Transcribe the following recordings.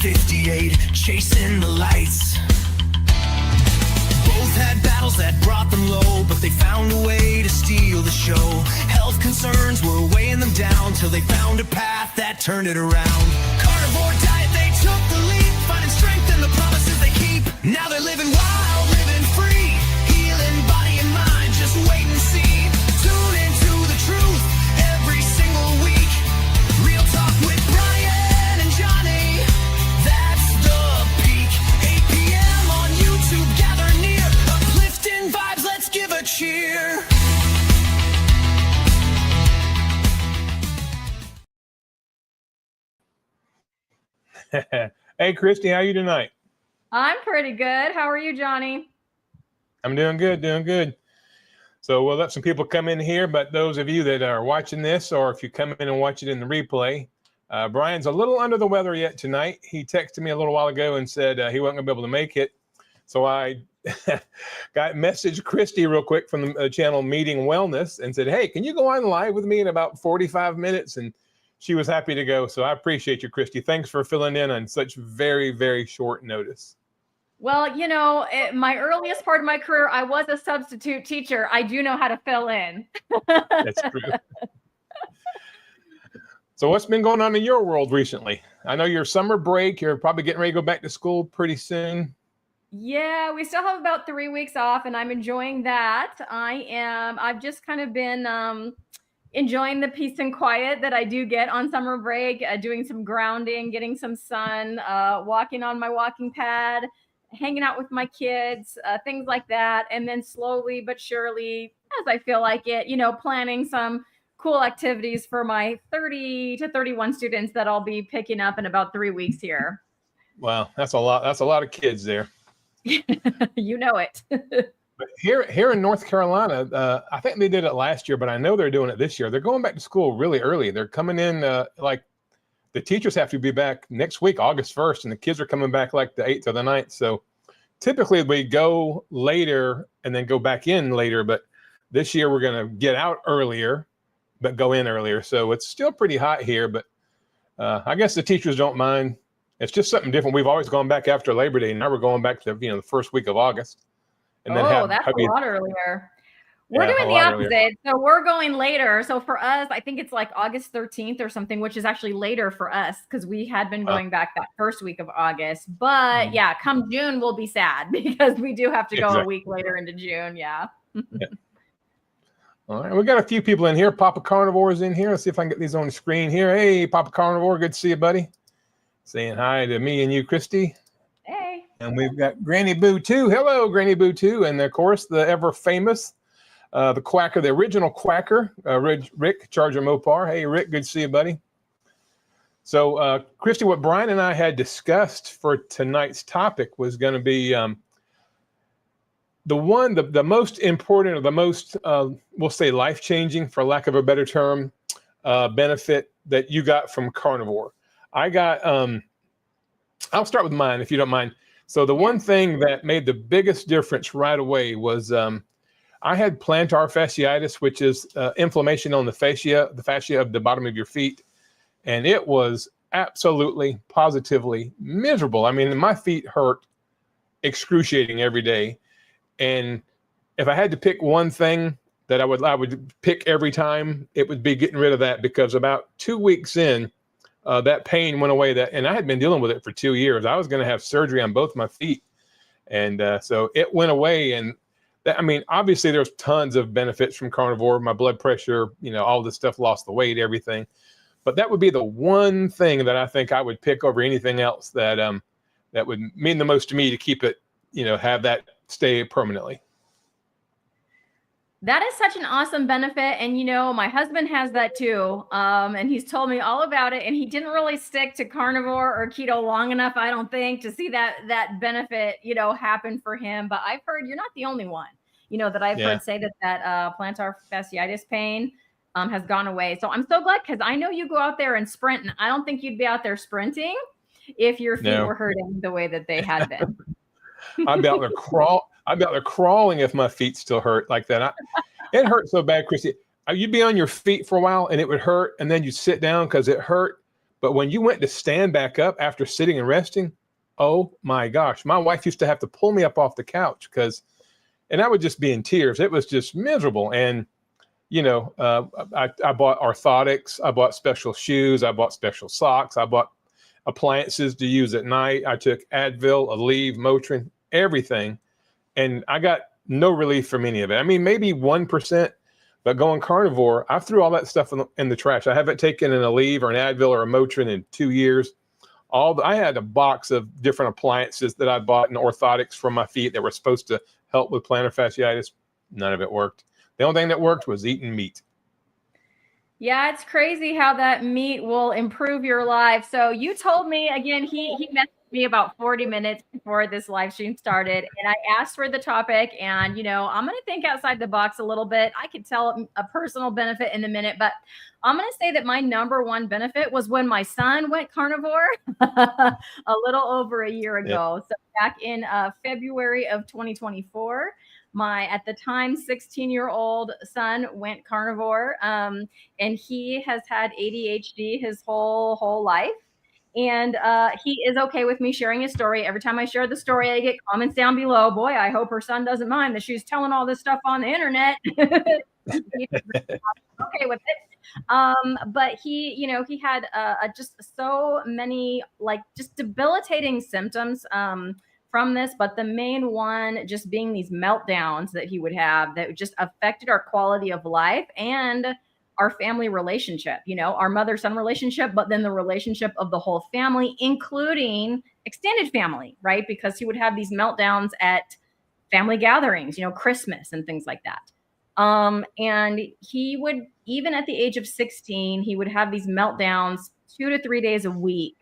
58, chasing the lights. Both had battles that brought them low, but they found a way to steal the show. Health concerns were weighing them down till they found a path that turned it around. Carnivore diet, they took the leap, finding strength in the promises they keep. Now they're living wild, living free, healing body and mind. Just wait and see. Tune into the truth every single week. Real talk with Brian and Johnny. That's the peak. 8 p.m. on YouTube. Gather near. Uplifting vibes. Let's give a cheer. Hey, Cristie, how are you tonight? I'm pretty good. How are you, Johnny? I'm doing good, doing good. So we'll let some people come in here, but those of you that are watching this, or if you come in and watch it in the replay, Brian's a little under the weather yet tonight. He texted me a little while ago and said he wasn't going to be able to make it. So I messaged Cristie real quick from the channel Meeting Wellness and said, hey, can you go on live with me in about 45 minutes? And she was happy to go. So I appreciate you, Cristie. Thanks for filling in on such very, very short notice. Well, you know, my earliest part of my career, I was a substitute teacher. I do know how to fill in. That's true. So what's been going on in your world recently? I know your summer break, you're probably getting ready to go back to school pretty soon. Yeah, we still have about 3 weeks off and I'm enjoying that. I've just kind of been enjoying the peace and quiet that I do get on summer break, doing some grounding, getting some sun, walking on my walking pad, hanging out with my kids, things like that. And then slowly but surely, as I feel like it, you know, planning some cool activities for my 30 to 31 students that I'll be picking up in about 3 weeks here. Wow, that's a lot. That's a lot of kids there. You know it. But here in North Carolina, I think they did it last year, but I know they're doing it this year. They're going back to school really early. They're coming in like the teachers have to be back next week, August 1st, and the kids are coming back like the 8th or the 9th. So typically we go later and then go back in later, but this year we're going to get out earlier, but go in earlier. So it's still pretty hot here, but I guess the teachers don't mind. It's just something different. We've always gone back after Labor Day. Now we're going back to, the first week of August. And then that's a lot earlier. We're doing the opposite. Earlier. So we're going later. So for us, I think it's like August 13th or something, which is actually later for us because we had been going back that first week of August. But yeah, come June, we'll be sad because we do have to go a week later into June. Yeah. Yeah. All right. We got a few people in here. Papa Carnivore is in here. Let's see if I can get these on the screen here. Hey, Papa Carnivore. Good to see you, buddy. Saying hi to me and you, Cristie. Hey. And we've got Granny Boo too. Hello, Granny Boo too. And of course, the ever famous, the Quacker, the original Quacker, Rick Charger Mopar. Hey, Rick, good to see you, buddy. So, Cristie, what Brian and I had discussed for tonight's topic was going to be the most important or the most, we'll say, life-changing, for lack of a better term, benefit that you got from carnivore. I got, I'll start with mine, if you don't mind. So the one thing that made the biggest difference right away was I had plantar fasciitis, which is inflammation on the fascia of the bottom of your feet. And it was absolutely, positively miserable. I mean, my feet hurt excruciating every day. And if I had to pick one thing that I would pick every time, it would be getting rid of that, because about 2 weeks in, that pain went away. And I had been dealing with it for 2 years. I was going to have surgery on both my feet. And so it went away. And that, I mean, obviously there's tons of benefits from carnivore, my blood pressure, all this stuff, lost the weight, everything. But that would be the one thing that I think I would pick over anything else that that would mean the most to me to keep it, have that stay permanently. That is such an awesome benefit. And, my husband has that too. And he's told me all about it. And he didn't really stick to carnivore or keto long enough, I don't think, to see that benefit, happen for him. But I've heard you're not the only one, that I've heard say that plantar fasciitis pain has gone away. So I'm so glad, because I know you go out there and sprint, and I don't think you'd be out there sprinting if your feet were hurting the way that they had been. I'd be out there crawling if my feet still hurt like that. It hurt so bad, Cristie. You'd be on your feet for a while and it would hurt, and then you'd sit down because it hurt, But when you went to stand back up after sitting and resting, oh my gosh, my wife used to have to pull me up off the couch and I would just be in tears. It was just miserable. And, I bought orthotics. I bought special shoes. I bought special socks. I bought appliances to use at night. I took Advil, Aleve, Motrin, everything. And I got no relief from any of it. I mean, maybe 1%, but going carnivore, I threw all that stuff in the trash. I haven't taken an Aleve or an Advil or a Motrin in 2 years. I had a box of different appliances that I bought and orthotics for my feet that were supposed to help with plantar fasciitis. None of it worked. The only thing that worked was eating meat. Yeah, it's crazy how that meat will improve your life. So you told me, again, he messaged me about 40 minutes before this live stream started, and I asked for the topic, and I'm going to think outside the box a little bit. I could tell a personal benefit in a minute, but I'm going to say that my number one benefit was when my son went carnivore a little over a year ago. So back in February of 2024, my, at the time, 16-year-old son went carnivore, and he has had ADHD his whole life. And he is okay with me sharing his story. Every time I share the story, I get comments down below. Boy, I hope her son doesn't mind that she's telling all this stuff on the internet. He's okay with it. But he had just so many just debilitating symptoms from this, but the main one just being these meltdowns that he would have that just affected our quality of life and our family relationship, our mother-son relationship, but then the relationship of the whole family, including extended family, right? Because he would have these meltdowns at family gatherings, Christmas and things like that. And he would, even at the age of 16, he would have these meltdowns 2 to 3 days a week.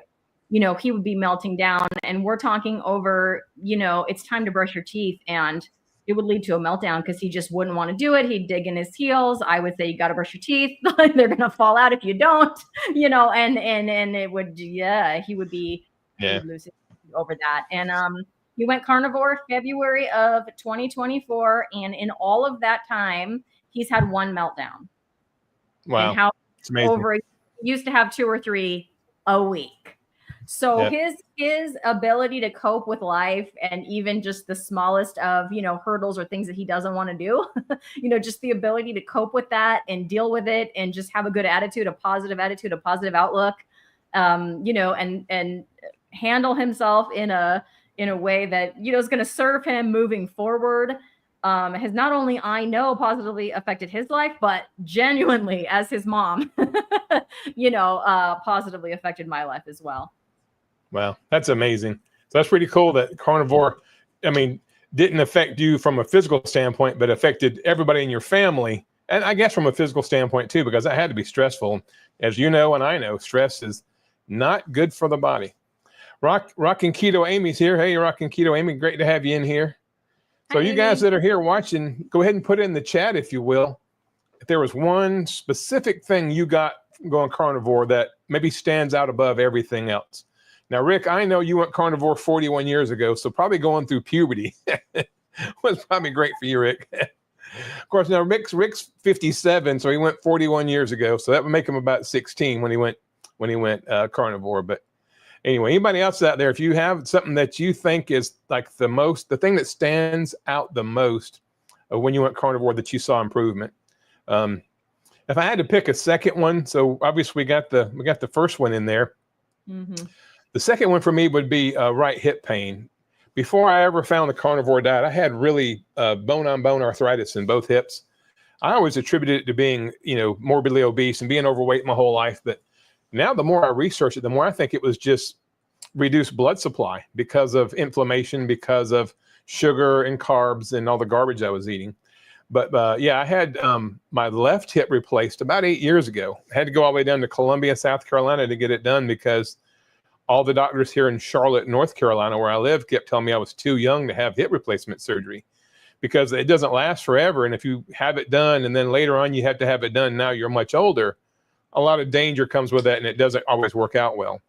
He would be melting down, and we're talking over, it's time to brush your teeth, and it would lead to a meltdown because he just wouldn't want to do it. He'd dig in his heels. I would say, you got to brush your teeth. They're going to fall out if you don't, and it would, he would be losing over that. And, he went carnivore February of 2024. And in all of that time, he's had one meltdown. Wow. And how it's amazing. He used to have 2 or 3 a week. So his ability to cope with life and even just the smallest of, hurdles or things that he doesn't want to do, just the ability to cope with that and deal with it and just have a good attitude, a positive outlook, and handle himself in a way that, is going to serve him moving forward, has not only, I know, positively affected his life, but genuinely as his mom, positively affected my life as well. Wow, that's amazing. So that's pretty cool that carnivore, didn't affect you from a physical standpoint, but affected everybody in your family. And I guess from a physical standpoint too, because that had to be stressful. As you know, and I know, stress is not good for the body. Rockin' Keto Amy's here. Hey, Rockin' Keto Amy, great to have you in here. So you guys that are here watching, go ahead and put it in the chat, if you will. If there was one specific thing you got going carnivore that maybe stands out above everything else. Now, Rick, I know you went carnivore 41 years ago, so probably going through puberty was probably great for you, Rick. Of course, now Rick's 57, so he went 41 years ago, so that would make him about 16 when he went carnivore. But anyway, anybody else out there, if you have something that you think is like the thing that stands out the most when you went carnivore that you saw improvement. If I had to pick a second one, so obviously we got the first one in there. Mm-hmm. The second one for me would be right hip pain. Before I ever found the carnivore diet, I had really bone-on-bone arthritis in both hips. I always attributed it to being, morbidly obese and being overweight my whole life. But now the more I research it, the more I think it was just reduced blood supply because of inflammation, because of sugar and carbs and all the garbage I was eating. But I had my left hip replaced about 8 years ago. I had to go all the way down to Columbia, South Carolina to get it done because all the doctors here in Charlotte, North Carolina, where I live, kept telling me I was too young to have hip replacement surgery because it doesn't last forever. And if you have it done and then later on you have to have it done, now you're much older, a lot of danger comes with that and it doesn't always work out well.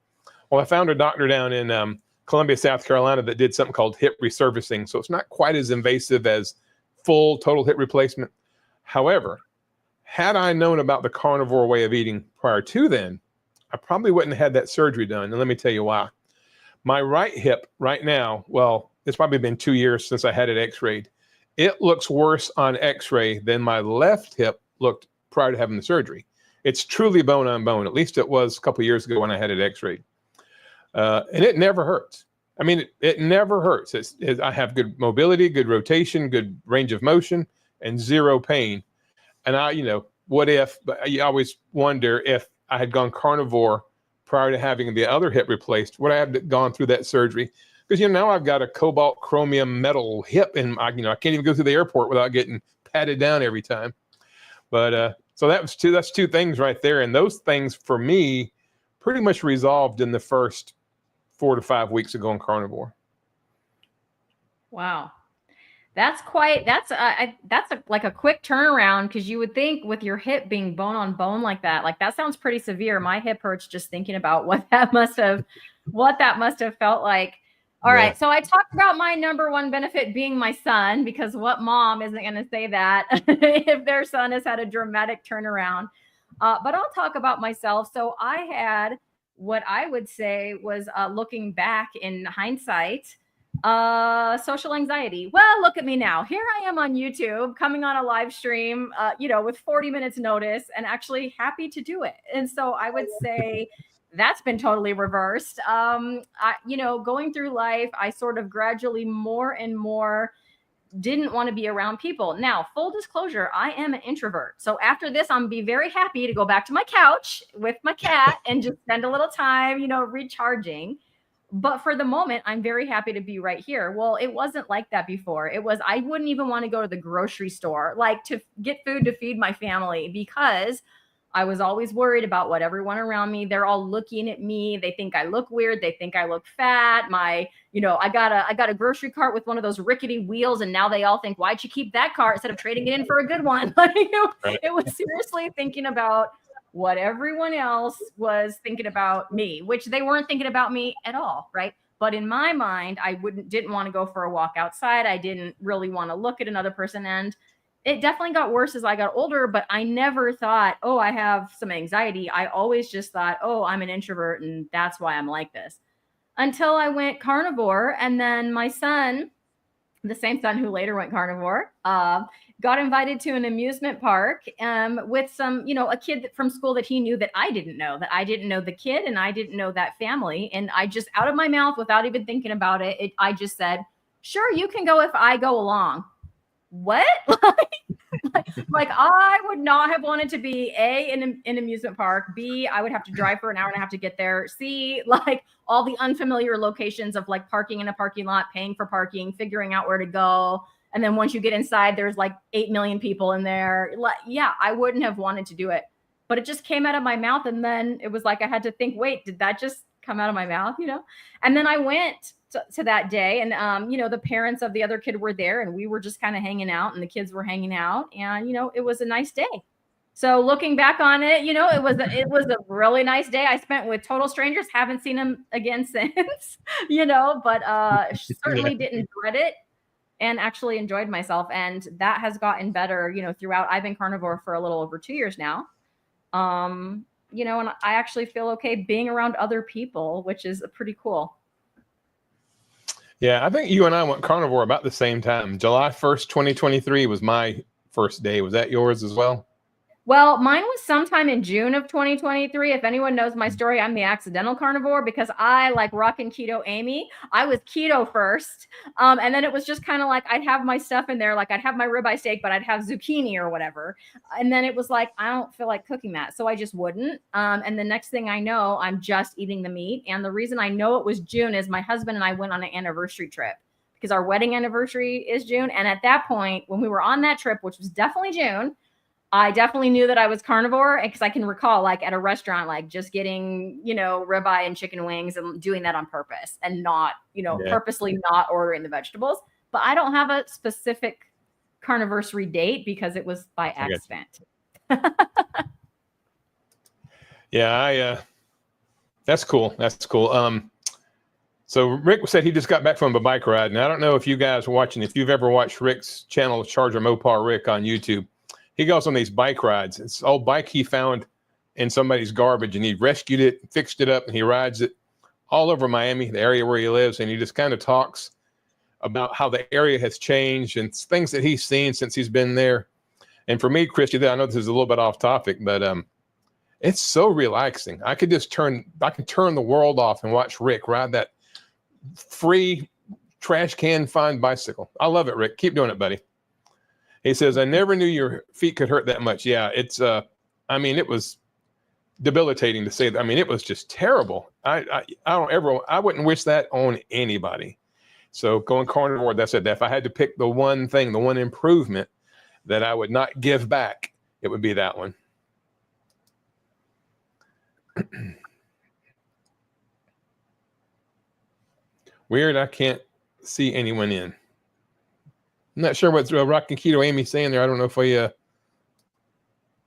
Well, I found a doctor down in Columbia, South Carolina that did something called hip resurfacing. So it's not quite as invasive as full total hip replacement. However, had I known about the carnivore way of eating prior to then, I probably wouldn't have had that surgery done. And let me tell you why. My right hip right now, well, it's probably been 2 years since I had it x-rayed. It looks worse on x-ray than my left hip looked prior to having the surgery. It's truly bone on bone. At least it was a couple of years ago when I had it x-rayed. And it never hurts. I mean, it never hurts. I have good mobility, good rotation, good range of motion, and zero pain. And what if, but you always wonder if I had gone carnivore prior to having the other hip replaced, would I have gone through that surgery? Because, now I've got a cobalt chromium metal hip and I can't even go through the airport without getting patted down every time. But so that's two things right there. And those things for me pretty much resolved in the first 4 to 5 weeks of going carnivore. Wow. That's like a quick turnaround, because you would think with your hip being bone on bone like that sounds pretty severe. My hip hurts just thinking about what that must have felt like. All right. So I talked about my number one benefit being my son, because what mom isn't going to say that if their son has had a dramatic turnaround? But I'll talk about myself. So I had what I would say was, looking back in hindsight, social anxiety. Well, look at me now. Here I am on YouTube, coming on a live stream, with 40 minutes notice, and actually happy to do it. And so I would say that's been totally reversed. Going through life, I sort of gradually more and more didn't want to be around people. Now, full disclosure, I am an introvert. So after this, I'm be very happy to go back to my couch with my cat and just spend a little time, recharging. But for the moment, I'm very happy to be right here. Well, it wasn't like that before. I wouldn't even want to go to the grocery store, like to get food to feed my family, because I was always worried about what everyone around me, they're all looking at me. They think I look weird. They think I look fat. I got a grocery cart with one of those rickety wheels. And now they all think, why'd you keep that cart instead of trading it in for a good one? It was seriously thinking about what everyone else was thinking about me, which they weren't thinking about me at all. Right. But in my mind, I didn't want to go for a walk outside. I didn't really want to look at another person. And it definitely got worse as I got older, but I never thought, oh, I have some anxiety. I always just thought, oh, I'm an introvert and that's why I'm like this. Until I went carnivore. And then my son, the same son who later went carnivore, got invited to an amusement park with some, a kid from school that he knew that I didn't know the kid and I didn't know that family. And I just, out of my mouth, without even thinking about it, I just said, sure, you can go if I go along. What? like I would not have wanted to be in an amusement park. B, I would have to drive for an hour and a half to get there. C, like all the unfamiliar locations of like parking in a parking lot, paying for parking, figuring out where to go. And then once you get inside, there's like 8 million people in there. Yeah, I wouldn't have wanted to do it, but it just came out of my mouth. And then it was like, I had to think, wait, did that just come out of my mouth? And then I went to that day, and the parents of the other kid were there, and we were just kind of hanging out, and the kids were hanging out, and it was a nice day. So looking back on it, it was a really nice day I spent with total strangers. Haven't seen them again since, but certainly didn't dread it, and actually enjoyed myself, and that has gotten better throughout. I've been carnivore for a little over 2 years now, and I actually feel okay being around other people, which is pretty cool. Yeah, I think you and I went carnivore about the same time. July 1st, 2023 was my first day. Was that yours as well? Well, mine was sometime in June of 2023. If anyone knows my story, I'm the accidental carnivore because I like rockin' keto Amy. I was keto first. And then it was just kind of like, I'd have my stuff in there. Like I'd have my ribeye steak, but I'd have zucchini or whatever. And then it was like, I don't feel like cooking that. So I just wouldn't. And the next thing I know, I'm just eating the meat. And the reason I know it was June is my husband and I went on an anniversary trip because our wedding anniversary is June. And at that point, when we were on that trip, which was definitely June, I definitely knew that I was carnivore because I can recall like at a restaurant, like just getting, ribeye and chicken wings and doing that on purpose and not, purposely not ordering the vegetables. But I don't have a specific carniversary date because it was by accident. Yeah, that's cool. That's cool. So Rick said he just got back from a bike ride. And I don't know if you guys are watching, if you've ever watched Rick's channel, Charger Mopar Rick on YouTube. He goes on these bike rides. It's an old bike he found in somebody's garbage, and he rescued it, fixed it up, and he rides it all over Miami, the area where he lives, and he just kind of talks about how the area has changed and things that he's seen since he's been there. And for me, Cristie, I know this is a little bit off topic, but it's so relaxing. I can turn the world off and watch Rick ride that free trash can find bicycle. I love it, Rick. Keep doing it, buddy. He says, I never knew your feet could hurt that much. Yeah, it's I mean, it was debilitating to say that. I mean, it was just terrible. I wouldn't wish that on anybody. So going carnivore, that's it. If I had to pick the one thing, the one improvement that I would not give back, it would be that one. Weird, I can't see anyone in. I'm not sure what Rockin' Keto Amy's saying there. I don't know if we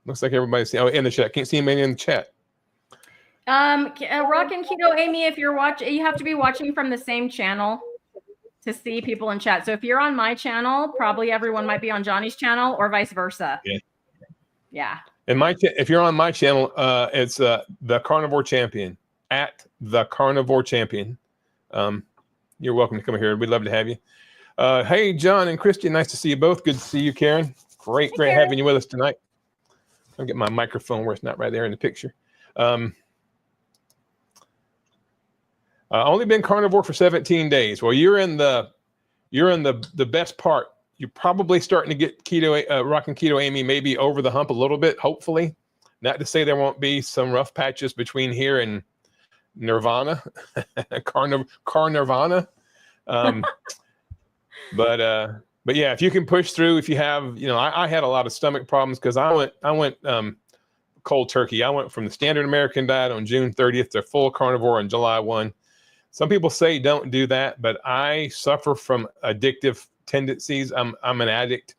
looks like everybody's saying, oh, in the chat. Can't see anybody in the chat. Rockin' Keto Amy, if you're watching, you have to be watching from the same channel to see people in chat. So if you're on my channel, probably everyone might be on Johnny's channel or vice versa. Yeah. And if you're on my channel, it's the Carnivore Champion, at the Carnivore Champion. You're welcome to come here. We'd love to have you. Hey, John and Cristie, nice to see you both. Good to see you, Karen. Great Karen. having you with us tonight. I'll get my microphone where it's not right there in the picture. Only been carnivore for 17 days. Well, you're in the best part. You're probably starting to get Rockin' Keto Amy maybe over the hump a little bit, hopefully. Not to say there won't be some rough patches between here and Nirvana, Nirvana. But yeah, if you can push through, if you have, I had a lot of stomach problems because I went cold turkey. I went from the standard American diet on June 30th to full carnivore on July 1. Some people say don't do that, but I suffer from addictive tendencies. I'm an addict.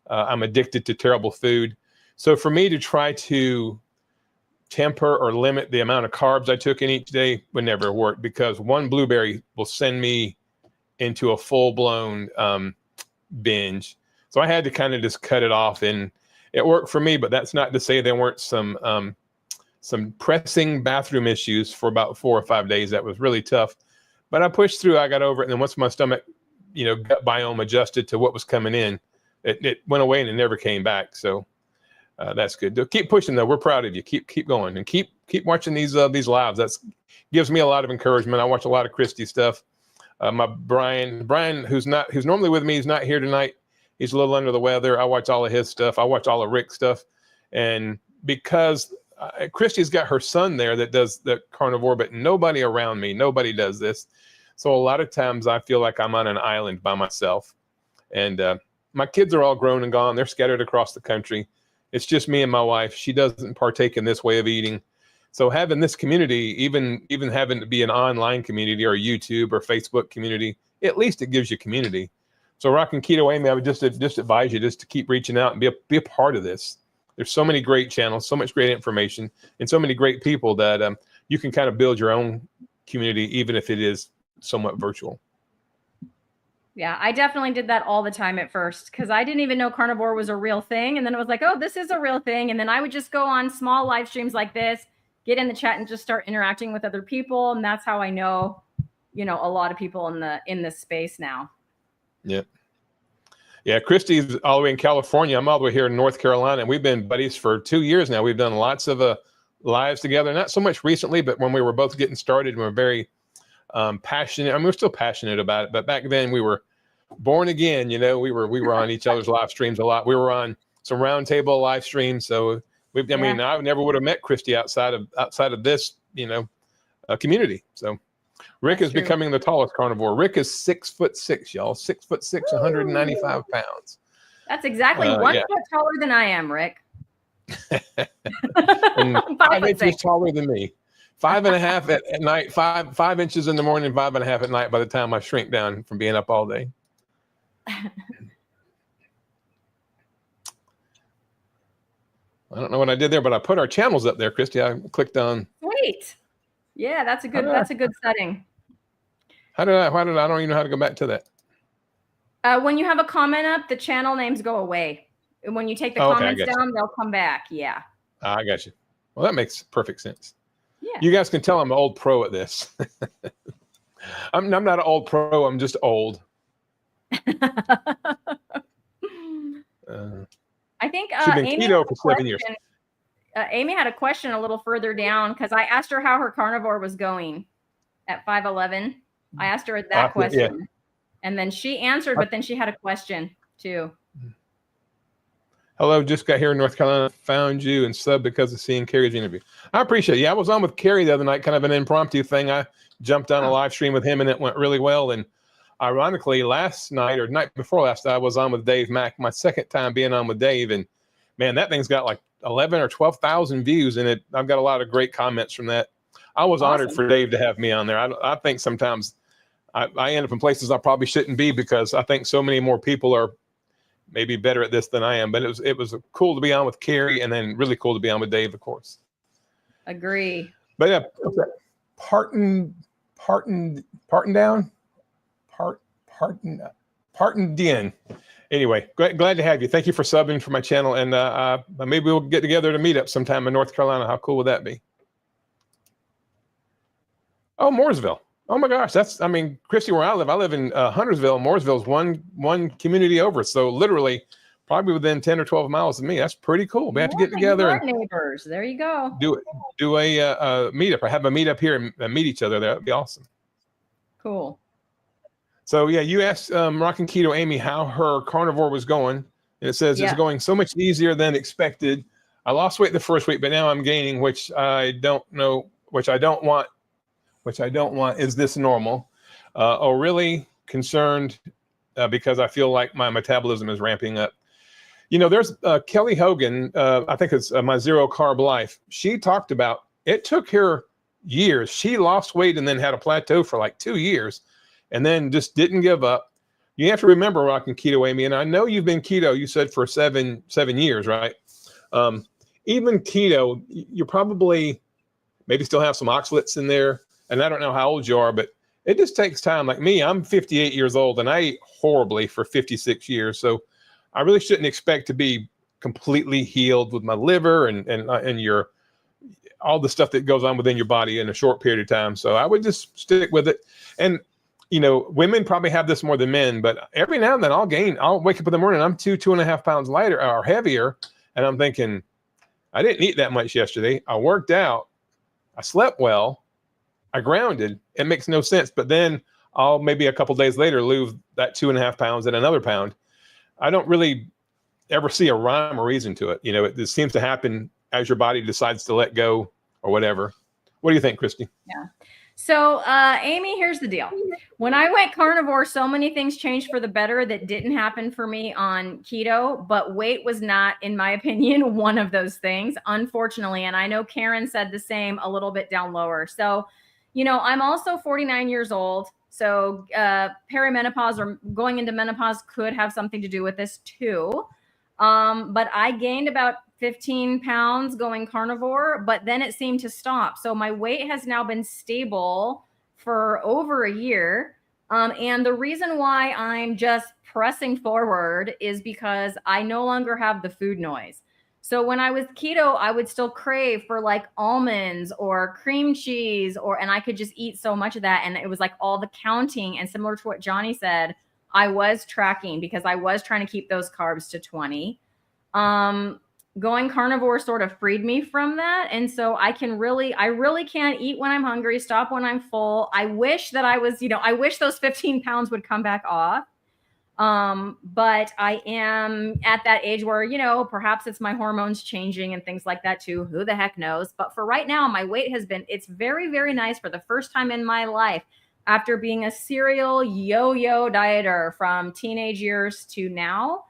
I'm addicted to terrible food. So for me to try to temper or limit the amount of carbs I took in each day would never work, because one blueberry will send me into a full-blown binge. So I had to kind of just cut it off, and it worked for me, but that's not to say there weren't some pressing bathroom issues for about 4 or 5 days. That was really tough, but I pushed through. I got over it. And then once my stomach, gut biome adjusted to what was coming in, it went away and it never came back. So that's good. Keep pushing though. We're proud of you. Keep going, and keep watching these lives. That's gives me a lot of encouragement. I watch a lot of Cristie stuff. My Brian, who's normally with me, he's not here tonight. He's a little under the weather. I watch all of his stuff. I watch all of Rick's stuff. And because Cristie's got her son there that does the carnivore, but nobody around me, nobody does this. So a lot of times I feel like I'm on an island by myself. And my kids are all grown and gone. They're scattered across the country. It's just me and my wife. She doesn't partake in this way of eating. So having this community, even having to be an online community or a YouTube or Facebook community, at least it gives you community. So Rockin' Keto Amy, I would just advise you just to keep reaching out and be a part of this. There's so many great channels, so much great information, and so many great people that you can kind of build your own community, even if it is somewhat virtual. Yeah, I definitely did that all the time at first, because I didn't even know carnivore was a real thing. And then it was like, oh, this is a real thing. And then I would just go on small live streams like this, get in the chat and just start interacting with other people. And that's how I know, a lot of people in this space now. Yeah. Yeah. Cristie's all the way in California. I'm all the way here in North Carolina, and we've been buddies for 2 years now. We've done lots of lives together, not so much recently, but when we were both getting started, we were very passionate. I mean, we're still passionate about it, but back then we were born again. We were on each other's live streams a lot. We were on some roundtable live streams. So I mean, I never would have met Cristie outside of this, community. So Rick is becoming the tallest carnivore. Rick is 6'6", y'all. 6'6", 195 pounds. That's exactly 1 foot taller than I am, Rick. And 5 inches taller than me. 5.5 at night, 5 inches in the morning, 5.5 at night by the time I shrink down from being up all day. I don't know what I did there, but I put our channels up there, Cristie. I clicked on. Sweet. Yeah, that's a good setting. I don't even know how to go back to that. When you have a comment up, the channel names go away. And when you take the comments down, they'll come back. Yeah. I got you. Well, that makes perfect sense. Yeah. You guys can tell I'm an old pro at this. I'm not an old pro. I'm just old. I think She's been Amy keto for 7 years. Amy had a question a little further down because I asked her how her carnivore was going at 5'11". I asked her that question, yeah. and then she answered, but then she had a question too. Hello, just got here in North Carolina. Found you and subbed because of seeing Carrie's interview. I appreciate it. Yeah, I was on with Carrie the other night, kind of an impromptu thing. I jumped on a live stream with him, and it went really well. And ironically, last night or night before last, I was on with Dave Mack, my second time being on with Dave. And man, that thing's got like 11 or 12,000 views in it. I've got a lot of great comments from that. I was honored for Dave to have me on there. I think sometimes I end up in places I probably shouldn't be because I think so many more people are maybe better at this than I am. But it was cool to be on with Carrie, and then really cool to be on with Dave, of course. Agree. But yeah, Parton Dien. Anyway, glad to have you. Thank you for subbing for my channel, and maybe we'll get together to meet up sometime in North Carolina. How cool would that be? Oh, Mooresville. Oh my gosh, Cristie, where I live in Huntersville. Mooresville is one community over, so literally probably within 10 or 12 miles of me. That's pretty cool. We have to get together and neighbors. There you go. Do a meetup. I have a meetup here and meet each other. That'd be awesome. Cool. So yeah, you asked Rockin' Keto Amy how her carnivore was going, and it says it's going so much easier than expected. I lost weight the first week, but now I'm gaining, which I don't want. Is this normal? Really concerned because I feel like my metabolism is ramping up. You know, there's Kelly Hogan, I think it's My Zero Carb Life. She talked about it took her years. She lost weight and then had a plateau for like 2 years and then just didn't give up. You have to remember, Rockin' Keto Amy, and I know you've been keto, you said for seven years, right? Even keto, you probably maybe still have some oxalates in there. And I don't know how old you are, but it just takes time. Like me, I'm 58 years old and I ate horribly for 56 years. So I really shouldn't expect to be completely healed with my liver and your all the stuff that goes on within your body in a short period of time. So I would just stick with it. And, you know, women probably have this more than men, but every now and then I'll wake up in the morning, I'm 2.5 pounds lighter or heavier. And I'm thinking, I didn't eat that much yesterday. I worked out. I slept well. I grounded. It makes no sense. But then I'll maybe a couple days later lose that 2.5 pounds and another pound. I don't really ever see a rhyme or reason to it. You know, it seems to happen as your body decides to let go or whatever. What do you think, Cristie? Yeah. So, Amy, here's the deal. When I went carnivore, so many things changed for the better that didn't happen for me on keto, but weight was not, in my opinion, one of those things, unfortunately. And I know Karen said the same a little bit down lower. So, you know, I'm also 49 years old. So perimenopause or going into menopause could have something to do with this too. But I gained about 15 pounds going carnivore, but then it seemed to stop. So my weight has now been stable for over a year. And the reason why I'm just pressing forward is because I no longer have the food noise. So when I was keto, I would still crave for like almonds or cream cheese and I could just eat so much of that. And it was like all the counting, and similar to what Johnny said, I was tracking because I was trying to keep those carbs to 20. Going carnivore sort of freed me from that. And so I really can't eat when I'm hungry, stop when I'm full. I wish that I wish those 15 pounds would come back off. But I am at that age where, you know, perhaps it's my hormones changing and things like that too. Who the heck knows? But for right now, my weight it's very, very nice for the first time in my life after being a serial yo-yo dieter from teenage years to now,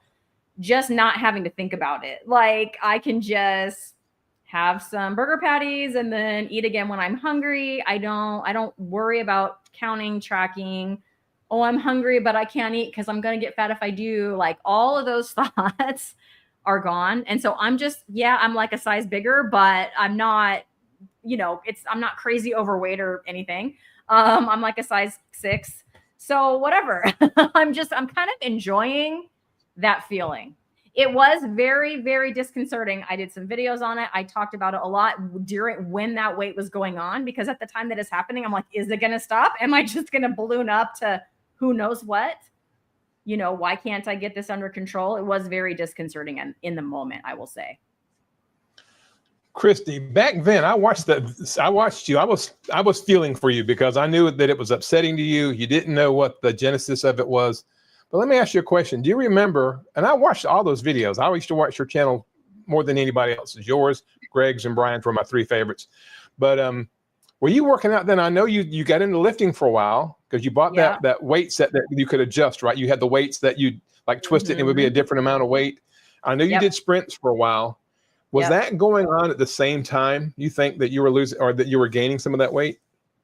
just not having to think about it. Like I can just have some burger patties and then eat again when I'm hungry. I don't worry about counting, tracking. Oh, I'm hungry, but I can't eat because I'm going to get fat if I do. Like all of those thoughts are gone. And so I'm like a size bigger, but I'm not, you know, I'm not crazy overweight or anything. I'm like a size 6. So whatever. I'm kind of enjoying that feeling. it was very, very disconcerting. I did some videos on it. I talked about it a lot during when that weight was going on, because at the time that it's happening, I'm like, is it going to stop? Am I just going to balloon up to who knows what? You know, why can't I get this under control? It was very disconcerting in the moment, I will say. Cristie, back then I watched you. I was feeling for you because I knew that it was upsetting to you. You didn't know what the genesis of it was. But let me ask you a question. Do you remember, and I watched all those videos. I used to watch your channel more than anybody else's. Yours, Greg's, and Brian's were my 3 favorites. But were you working out then? I know you got into lifting for a while because you bought that weight set that you could adjust, right? You had the weights that you like twist it and it would be a different amount of weight. I know you did sprints for a while. Was that going on at the same time? You think that you were losing or that you were gaining some of that weight?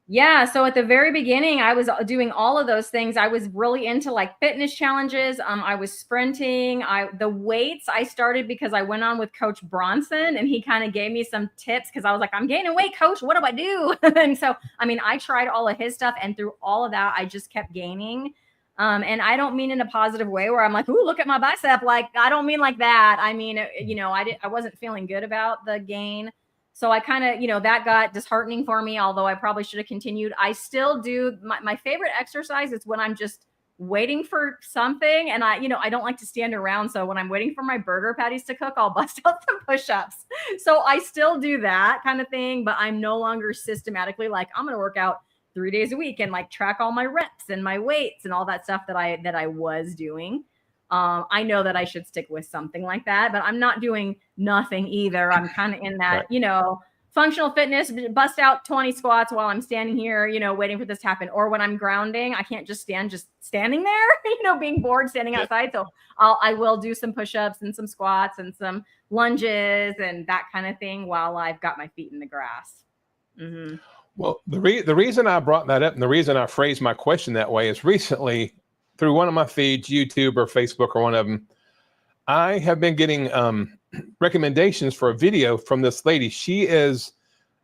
Yeah. So at the very beginning, I was doing all of those things. I was really into like fitness challenges. I was sprinting. The weights I started because I went on with Coach Bronson and he kind of gave me some tips because I was like, I'm gaining weight, coach. What do I do? And so, I mean, I tried all of his stuff, and through all of that, I just kept gaining. And I don't mean in a positive way where I'm like, ooh, look at my bicep. Like, I don't mean like that. I mean, you know, I wasn't feeling good about the gain. So I kind of, you know, that got disheartening for me, although I probably should have continued. I still do. My favorite exercise is when I'm just waiting for something. And I don't like to stand around. So when I'm waiting for my burger patties to cook, I'll bust out some push-ups. So I still do that kind of thing, but I'm no longer systematically like, I'm going to work out 3 days a week and like track all my reps and my weights and all that stuff that I was doing. I know that I should stick with something like that, but I'm not doing nothing either. I'm kind of in that, you know, functional fitness, bust out 20 squats while I'm standing here, you know, waiting for this to happen. Or when I'm grounding, I can't just standing there, you know, being bored, standing outside. So I will do some push-ups and some squats and some lunges and that kind of thing while I've got my feet in the grass. Mm-hmm. Well, the reason I brought that up and the reason I phrased my question that way is recently through one of my feeds, YouTube or Facebook or one of them, I have been getting recommendations for a video from this lady. She is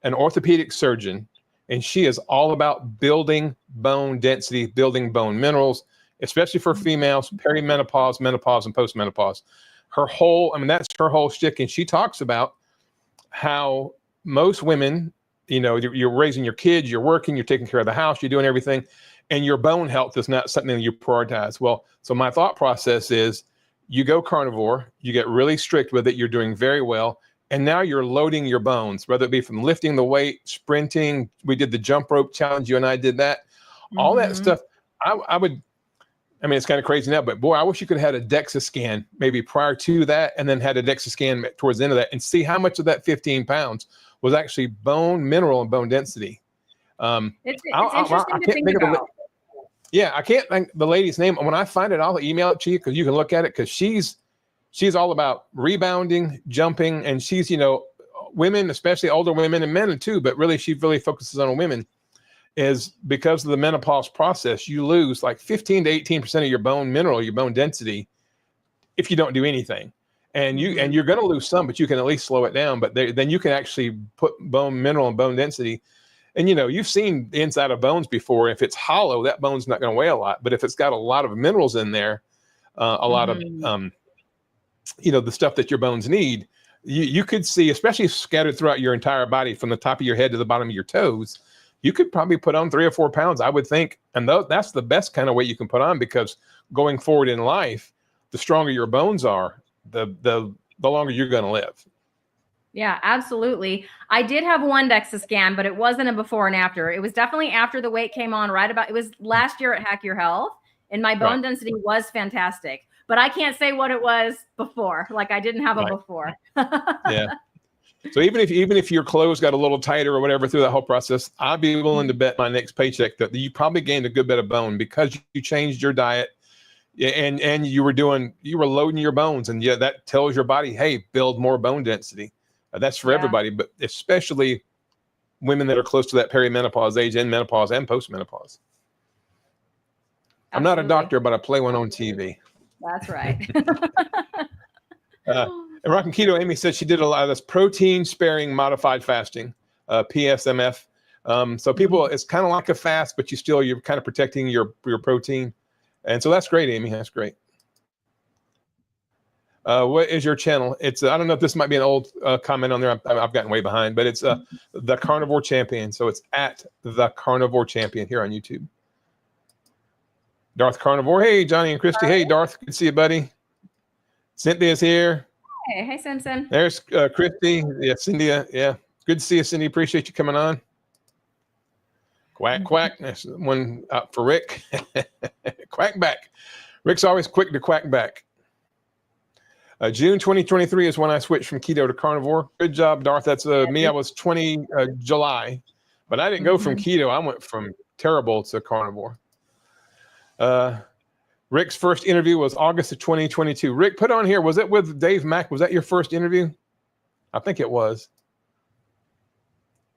an orthopedic surgeon, and she is all about building bone density, building bone minerals, especially for females, perimenopause, menopause, and postmenopause. That's her whole shtick. And she talks about how most women, you know, you're raising your kids, you're working, you're taking care of the house, you're doing everything, and your bone health is not something that you prioritize. Well, so my thought process is you go carnivore, you get really strict with it, you're doing very well, and now you're loading your bones, whether it be from lifting the weight, sprinting. We did the jump rope challenge. You and I did that. All that stuff. I mean, it's kind of crazy now, but boy, I wish you could have had a DEXA scan maybe prior to that and then had a DEXA scan towards the end of that and see how much of that 15 pounds was actually bone mineral and bone density. It's interesting to think about. Yeah, I can't think the lady's name. When I find it, I'll email it to you because you can look at it, because she's all about rebounding, jumping, and she's, you know, women, especially older women and men too, but really she really focuses on women, is because of the menopause process, you lose like 15 to 18% of your bone mineral, your bone density, if you don't do anything. And you're going to lose some, but you can at least slow it down. But then you can actually put bone mineral and bone density. And, you know, you've seen the inside of bones before. If it's hollow, that bone's not going to weigh a lot. But if it's got a lot of minerals in there, a lot of, you know, the stuff that your bones need, you could see, especially scattered throughout your entire body from the top of your head to the bottom of your toes, you could probably put on 3 or 4 pounds, I would think. And that's the best kind of weight you can put on, because going forward in life, the stronger your bones are, the longer you're going to live. Yeah, absolutely. I did have one DEXA scan, but it wasn't a before and after. It was definitely after the weight came on, it was last year at Hack Your Health, and my bone density was fantastic, but I can't say what it was before. Like, I didn't have a before. Yeah. So even if your clothes got a little tighter or whatever through that whole process, I'd be willing to bet my next paycheck that you probably gained a good bit of bone because you changed your diet. And you were loading your bones, and that tells your body, hey, build more bone density. That's for everybody, but especially women that are close to that perimenopause age, and menopause and postmenopause. I'm not a doctor, but I play one on TV. That's right. And Rockin' Keto, Amy said she did a lot of this protein sparing modified fasting, PSMF. So people, it's kind of like a fast, but you're kind of protecting your protein. And so that's great, Amy. That's great. What is your channel? It's I don't know if this might be an old comment on there. I've gotten way behind, but it's the Carnivore Champion. So it's at the Carnivore Champion here on YouTube. Darth Carnivore. Hey, Johnny and Cristie. Hey, Darth. Good to see you, buddy. Cynthia's here. Hey, Simpson. There's Cristie. Yeah, Cynthia. Yeah. Good to see you, Cindy. Appreciate you coming on. Quack, quack. That's one up for Rick. Quack back. Rick's always quick to quack back. June 2023 is when I switched from keto to carnivore. Good job, Darth. That's me. I was 20 July, but I didn't go from keto. I went from terrible to carnivore. Rick's first interview was August of 2022. Rick, put on here, was it with Dave Mack? Was that your first interview? I think it was.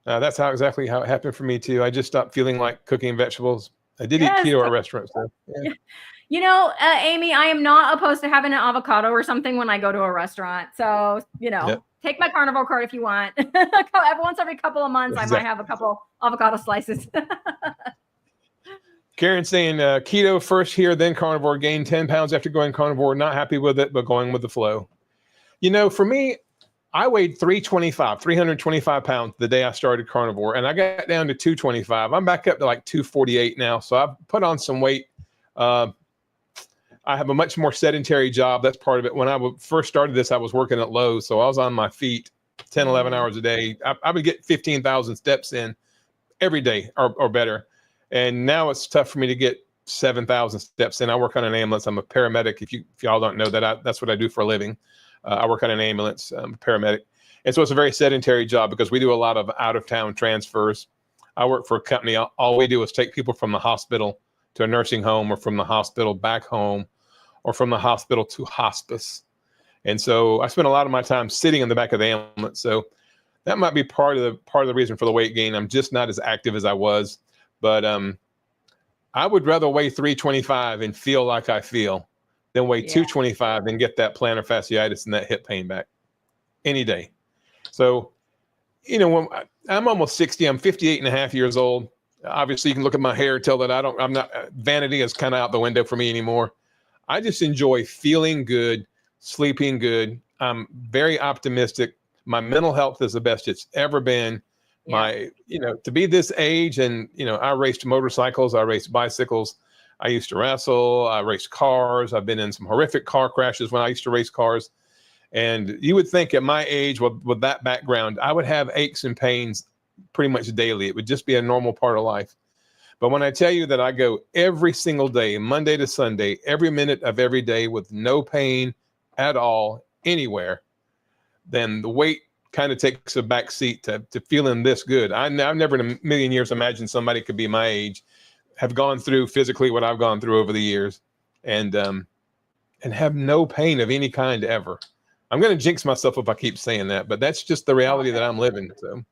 That's exactly how it happened for me too. I just stopped feeling like cooking vegetables. I did eat keto at restaurants though. Yeah. You know, Amy, I am not opposed to having an avocado or something when I go to a restaurant. So, you know, take my carnivore card if you want. Once every couple of months, I might have a couple avocado slices. Karen saying keto first here, then carnivore. Gained 10 pounds after going carnivore. Not happy with it, but going with the flow. You know, for me, I weighed 325 pounds the day I started carnivore, and I got down to 225. I'm back up to like 248 now. So I've put on some weight. I have a much more sedentary job. That's part of it. When I first started this, I was working at Lowe's. So I was on my feet 10, 11 hours a day. I would get 15,000 steps in every day or better. And now it's tough for me to get 7,000 steps in. I work on an ambulance. I'm a paramedic. If y'all don't know that, that's what I do for a living. I work on an ambulance, I'm a paramedic. And so it's a very sedentary job because we do a lot of out-of-town transfers. I work for a company. All we do is take people from the hospital to a nursing home, or from the hospital back home, or from the hospital to hospice. And so I spend a lot of my time sitting in the back of the ambulance. So that might be part of the reason for the weight gain. I'm just not as active as I was. But I would rather weigh 325 and feel like I feel than weigh 225 and get that plantar fasciitis and that hip pain back any day. So, you know, when I'm almost 60, I'm 58 and a half years old. Obviously, you can look at my hair, tell that I'm not, vanity is kind of out the window for me anymore. I just enjoy feeling good, sleeping good. I'm very optimistic. My mental health is the best it's ever been. To be this age, and, I raced motorcycles, I raced bicycles. I used to wrestle, I raced cars. I've been in some horrific car crashes when I used to race cars. And you would think at my age with that background, I would have aches and pains pretty much daily. It would just be a normal part of life. But when I tell you that I go every single day, Monday to Sunday, every minute of every day with no pain at all anywhere, then the weight kind of takes a back seat to feeling this good. I've never in a million years imagined somebody could be my age, have gone through physically what I've gone through over the years, and have no pain of any kind ever. I'm going to jinx myself if I keep saying that, but that's just the reality that I'm living. So.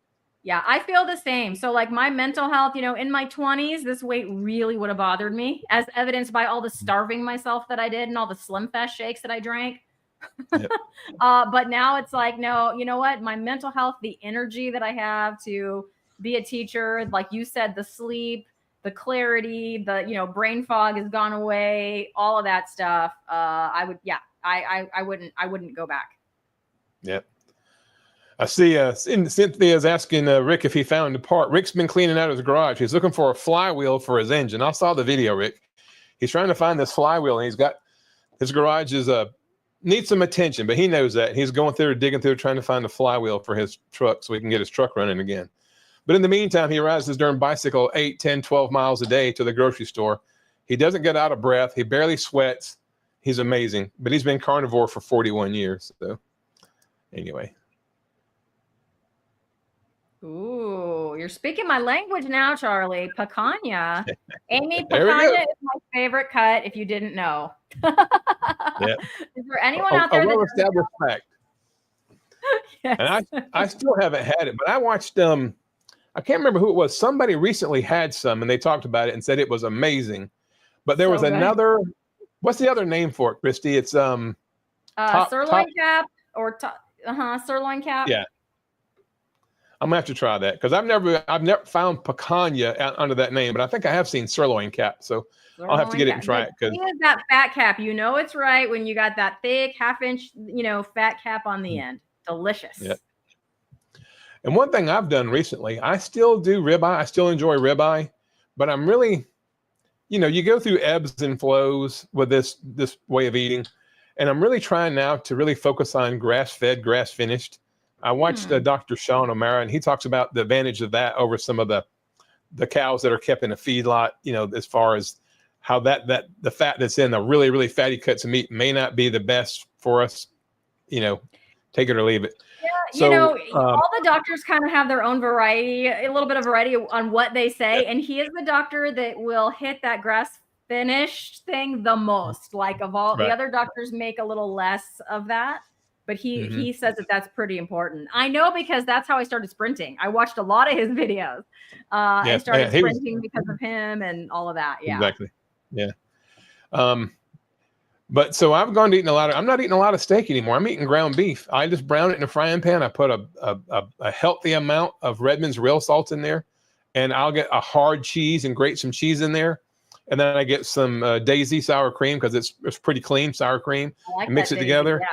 Yeah, I feel the same. So like my mental health, in my 20s, this weight really would have bothered me, as evidenced by all the starving myself that I did and all the Slim Fast shakes that I drank. Yep. But now it's like, no, you know what? My mental health, the energy that I have to be a teacher, like you said, the sleep, the clarity, the, brain fog has gone away, all of that stuff. I wouldn't go back. Yep. I see Cynthia's asking Rick if he found a part. Rick's been cleaning out his garage. He's looking for a flywheel for his engine. I saw the video, Rick. He's trying to find this flywheel, and his garage needs some attention, but he knows that. He's going through, digging through, trying to find a flywheel for his truck so he can get his truck running again. But in the meantime, he rides his darn bicycle 8, 10, 12 miles a day to the grocery store. He doesn't get out of breath. He barely sweats. He's amazing. But he's been carnivore for 41 years. So anyway. Ooh, you're speaking my language now, Charlie. Picanha. Amy, picanha is my favorite cut, if you didn't know. Yeah. Is there anyone out there that established fact? Yes. And I still haven't had it, but I watched I can't remember who it was. Somebody recently had some, and they talked about it and said it was amazing. But there was another. What's the other name for it, Cristie? It's sirloin cap or sirloin cap. Yeah. I'm gonna have to try that because I've never found picanha under that name, but I think I have seen sirloin cap. So I'll have to get it and try it. Because that fat cap, you know it's right when you got that thick half-inch, fat cap on the end. Delicious. Yeah. And one thing I've done recently, I still do ribeye. I still enjoy ribeye, but I'm really, you go through ebbs and flows with this way of eating, and I'm really trying now to really focus on grass-fed, grass-finished. I watched Dr. Sean O'Mara, and he talks about the advantage of that over some of the cows that are kept in a feedlot, as far as how that the fat that's in the really, really fatty cuts of meat may not be the best for us, take it or leave it. Yeah, So, all the doctors kind of have their own variety, a little bit of variety on what they say. And he is the doctor that will hit that grass finished thing the most. Like of all the other doctors make a little less of that. But he says that that's pretty important. I know because that's how I started sprinting. I watched a lot of his videos. I started sprinting because of him and all of that. Yeah, exactly. Yeah. But so I've gone to eating I'm not eating a lot of steak anymore. I'm eating ground beef. I just brown it in a frying pan. I put a healthy amount of Redmond's real salt in there, and I'll get a hard cheese and grate some cheese in there. And then I get some Daisy sour cream because it's pretty clean sour cream, and mix it together. Yeah.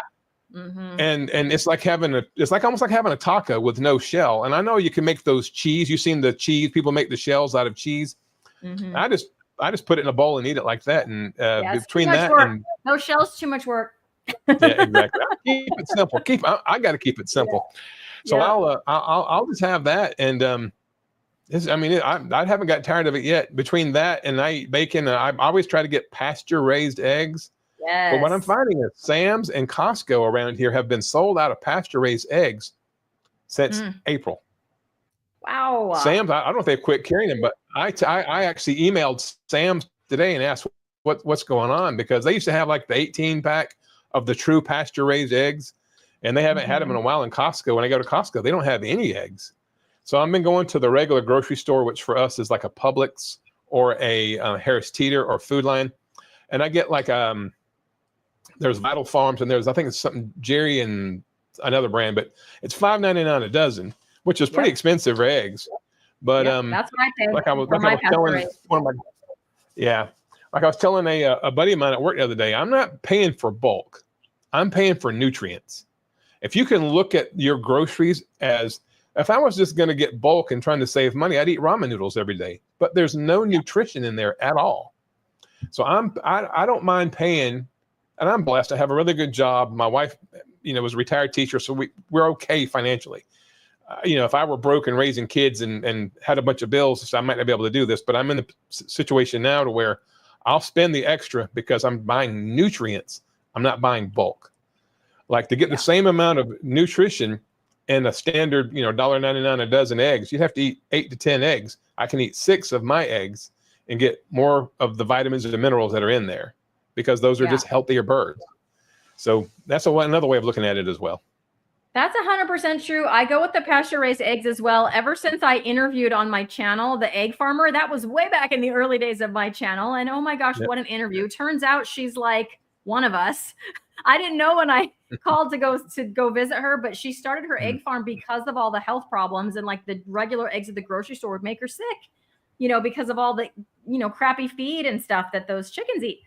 Mm-hmm. And it's like almost like having a taco with no shell. And I know you can make those cheese. You've seen the cheese, people make the shells out of cheese. Mm-hmm. I just put it in a bowl and eat it like that. And between that and no shells, too much work. Yeah, exactly. Keep it simple. I got to keep it simple. Yeah. So I'll just have that. And I haven't got tired of it yet. Between that and I eat bacon, I always try to get pasture raised eggs. Yes. But what I'm finding is Sam's and Costco around here have been sold out of pasture-raised eggs since April. Wow. Sam's, I don't know if they've quit carrying them, but I actually emailed Sam's today and asked what's going on, because they used to have like the 18-pack of the true pasture-raised eggs, and they haven't had them in a while in Costco. When I go to Costco, they don't have any eggs. So I've been going to the regular grocery store, which for us is like a Publix or a Harris Teeter or Food Line, and I get like there's Vital Farms, and I think it's something Jerry and another brand, but it's $5.99 a dozen, which is pretty expensive for eggs. But that's my thing. Like I was telling one of my, like I was telling a buddy of mine at work the other day, I'm not paying for bulk, I'm paying for nutrients. If you can look at your groceries as, if I was just going to get bulk and trying to save money, I'd eat ramen noodles every day. But there's no nutrition in there at all. So I don't mind paying. And I'm blessed. I have a really good job. My wife, was a retired teacher, so we're okay financially. If I were broke and raising kids and had a bunch of bills, I might not be able to do this. But I'm in the situation now to where I'll spend the extra because I'm buying nutrients. I'm not buying bulk. Like to get the same amount of nutrition in a standard, $1.99 a dozen eggs, you'd have to eat 8 to 10 eggs. I can eat 6 of my eggs and get more of the vitamins and the minerals that are in there, because those are just healthier birds. So that's another way of looking at it as well. That's 100% true. I go with the pasture-raised eggs as well. Ever since I interviewed on my channel, the egg farmer, that was way back in the early days of my channel. And oh my gosh, what an interview. Turns out she's like one of us. I didn't know when I called to go visit her, but she started her egg farm because of all the health problems, and like the regular eggs at the grocery store would make her sick, because of all the, crappy feed and stuff that those chickens eat.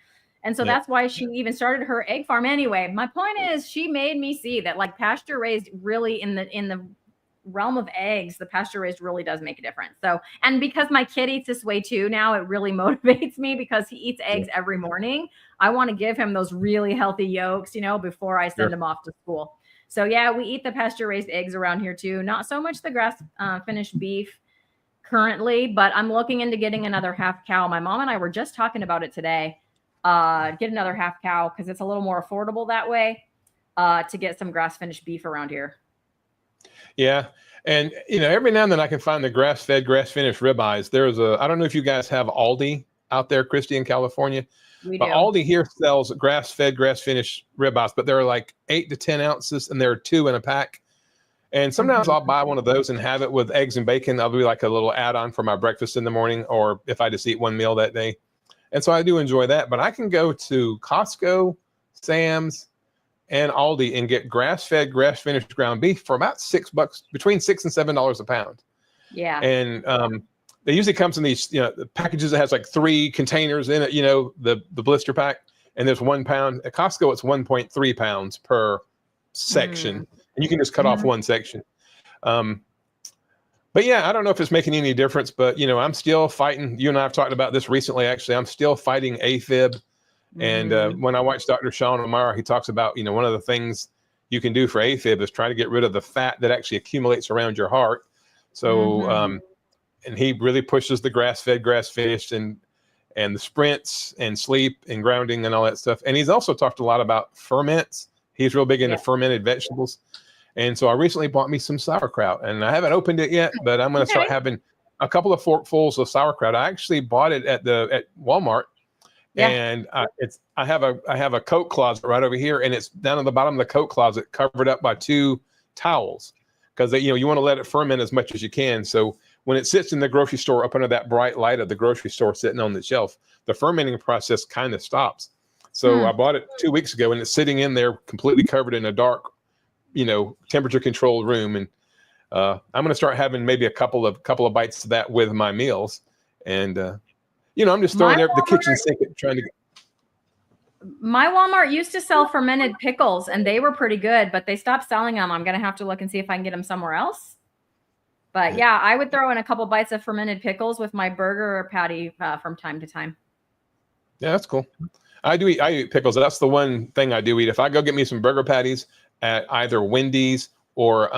And so that's why she even started her egg farm anyway. My point is, she made me see that like pasture raised really in the realm of eggs, the pasture raised really does make a difference. So, and because my kid eats this way too now, it really motivates me because he eats eggs every morning. I want to give him those really healthy yolks, before I send him off to school. So yeah, we eat the pasture raised eggs around here too. Not so much the grass finished beef currently, but I'm looking into getting another half cow. My mom and I were just talking about it today. Get another half cow because it's a little more affordable that way to get some grass finished beef around here. Yeah. And, every now and then I can find the grass-fed, grass-finished ribeyes. I don't know if you guys have Aldi out there, Cristie, in California. We but do. Aldi here sells grass-fed, grass-finished ribeyes, but they're like 8 to 10 ounces, and there are 2 in a pack. And sometimes I'll buy one of those and have it with eggs and bacon. I'll do like a little add-on for my breakfast in the morning, or if I just eat one meal that day. And so I do enjoy that. But I can go to Costco, Sam's, and Aldi and get grass-fed, grass-finished ground beef for about $6, between $6 and $7 a pound. Yeah. And they usually comes in these, the packages that has like 3 containers in it, the blister pack, and there's 1 pound. At Costco, it's 1.3 pounds per section, and you can just cut off one section. But yeah, I don't know if it's making any difference, but I'm still fighting. You and I have talked about this recently, actually. I'm still fighting AFib. And when I watch Dr. Sean O'Mara, he talks about, one of the things you can do for AFib is try to get rid of the fat that actually accumulates around your heart. So, and he really pushes the grass-fed, grass-finished, and the sprints and sleep and grounding and all that stuff. And he's also talked a lot about ferments. He's real big into fermented vegetables. And so I recently bought me some sauerkraut, and I haven't opened it yet, but I'm going to start having a couple of forkfuls of sauerkraut. I actually bought it at Walmart, and I have a coat closet right over here, and it's down at the bottom of the coat closet, covered up by 2 towels, because you want to let it ferment as much as you can. So when it sits in the grocery store up under that bright light of the grocery store sitting on the shelf, the fermenting process kind of stops. So I bought it 2 weeks ago, and it's sitting in there completely covered in a dark, temperature controlled room. And I'm going to start having maybe a couple of bites of that with my meals. And, I'm just throwing the kitchen sink at trying to. My Walmart used to sell fermented pickles, and they were pretty good, but they stopped selling them. I'm going to have to look and see if I can get them somewhere else. But yeah, I would throw in a couple bites of fermented pickles with my burger patty from time to time. Yeah, that's cool. I eat pickles. That's the one thing I do eat. If I go get me some burger patties at either Wendy's or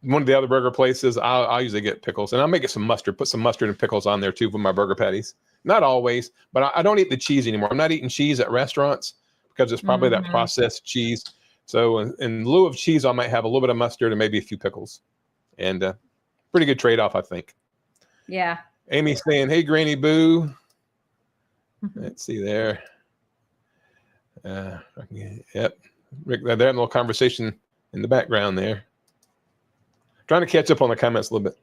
one of the other burger places, I'll usually get pickles, and I'll make it some mustard. Put some mustard and pickles on there too with my burger patties. Not always, but I don't eat the cheese anymore. I'm not eating cheese at restaurants because it's probably that processed cheese. So in lieu of cheese, I might have a little bit of mustard and maybe a few pickles, and pretty good trade-off, I think. Yeah. Amy's saying, "Hey, Granny Boo." Let's see there. Yep. Rick, they're having a little conversation in the background there. Trying to catch up on the comments a little bit.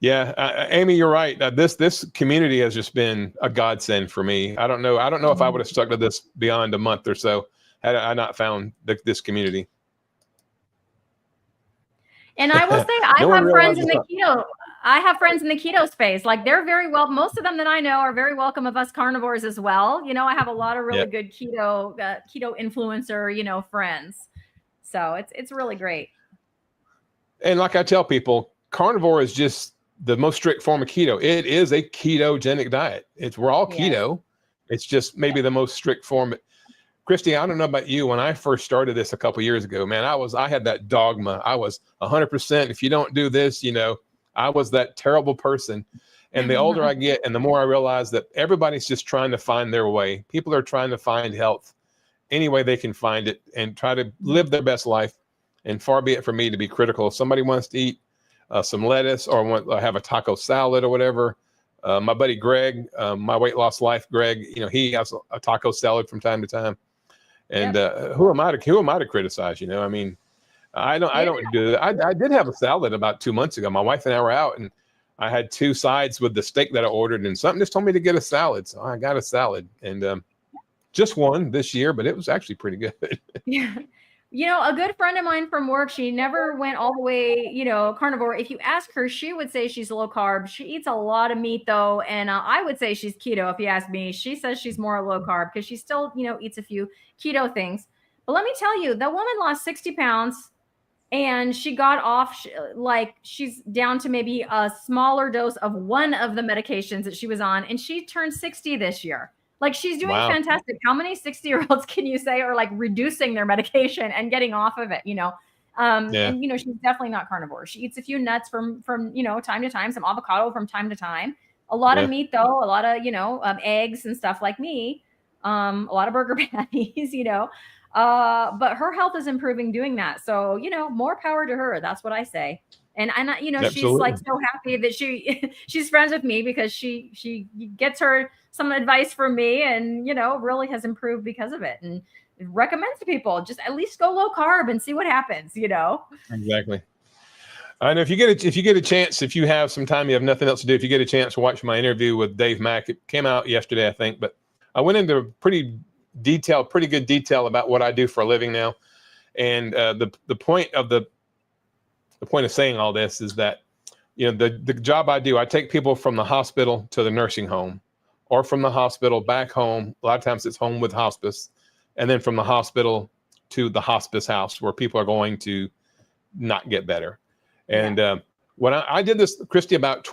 Yeah, Amy, you're right. This community has just been a godsend for me. I don't know if I would have stuck to this beyond a month or so had I not found this community. And I will say, I have friends in the keto space. Like, they're very well. Most of them that I know are very welcome of us carnivores as well. I have a lot of really good keto influencer, friends. So it's really great. And like I tell people, carnivore is just the most strict form of keto. It is a ketogenic diet. We're all keto. It's just maybe the most strict form. Cristie, I don't know about you. When I first started this a couple of years ago, man, I had that dogma. I was 100%. If you don't do this, I was that terrible person. And the older I get, and the more I realize that everybody's just trying to find their way. People are trying to find health any way they can find it and try to live their best life. And far be it from me to be critical. If somebody wants to eat some lettuce or have a taco salad or whatever, my buddy Greg, my weight loss life, Greg, he has a taco salad from time to time. And who am I to criticize? I mean, I don't do that. I did have a salad about 2 months ago. My wife and I were out, and I had 2 sides with the steak that I ordered, and something just told me to get a salad, so I got a salad, and just one this year, but it was actually pretty good. Yeah. A good friend of mine from work, she never went all the way, carnivore. If you ask her, she would say she's low carb. She eats a lot of meat though. And I would say she's keto. If you ask me, she says she's more low carb because she still, eats a few keto things. But let me tell you, the woman lost 60 pounds and she got off, she's down to maybe a smaller dose of one of the medications that she was on. And she turned 60 this year. Like, she's doing fantastic. How many 60-year-olds can you say are like reducing their medication and getting off of it, And, she's definitely not carnivore. She eats a few nuts from time to time, some avocado from time to time, a lot of meat though, a lot of, eggs and stuff like me, a lot of burger patties, but her health is improving doing that. So, more power to her. That's what I say. And she's like so happy that she's friends with me because she gets her some advice from me and, really has improved because of it, and recommends to people just at least go low carb and see what happens, Exactly. I know if you get a chance, if you have some time, you have nothing else to do. If you get a chance to watch my interview with Dave Mack, it came out yesterday, I think, but I went into pretty good detail about what I do for a living now. And the point of the the point of saying all this is that, the job I do, I take people from the hospital to the nursing home, or from the hospital back home. A lot of times it's home with hospice, and then from the hospital to the hospice house where people are going to not get better. And when I did this, Cristie, about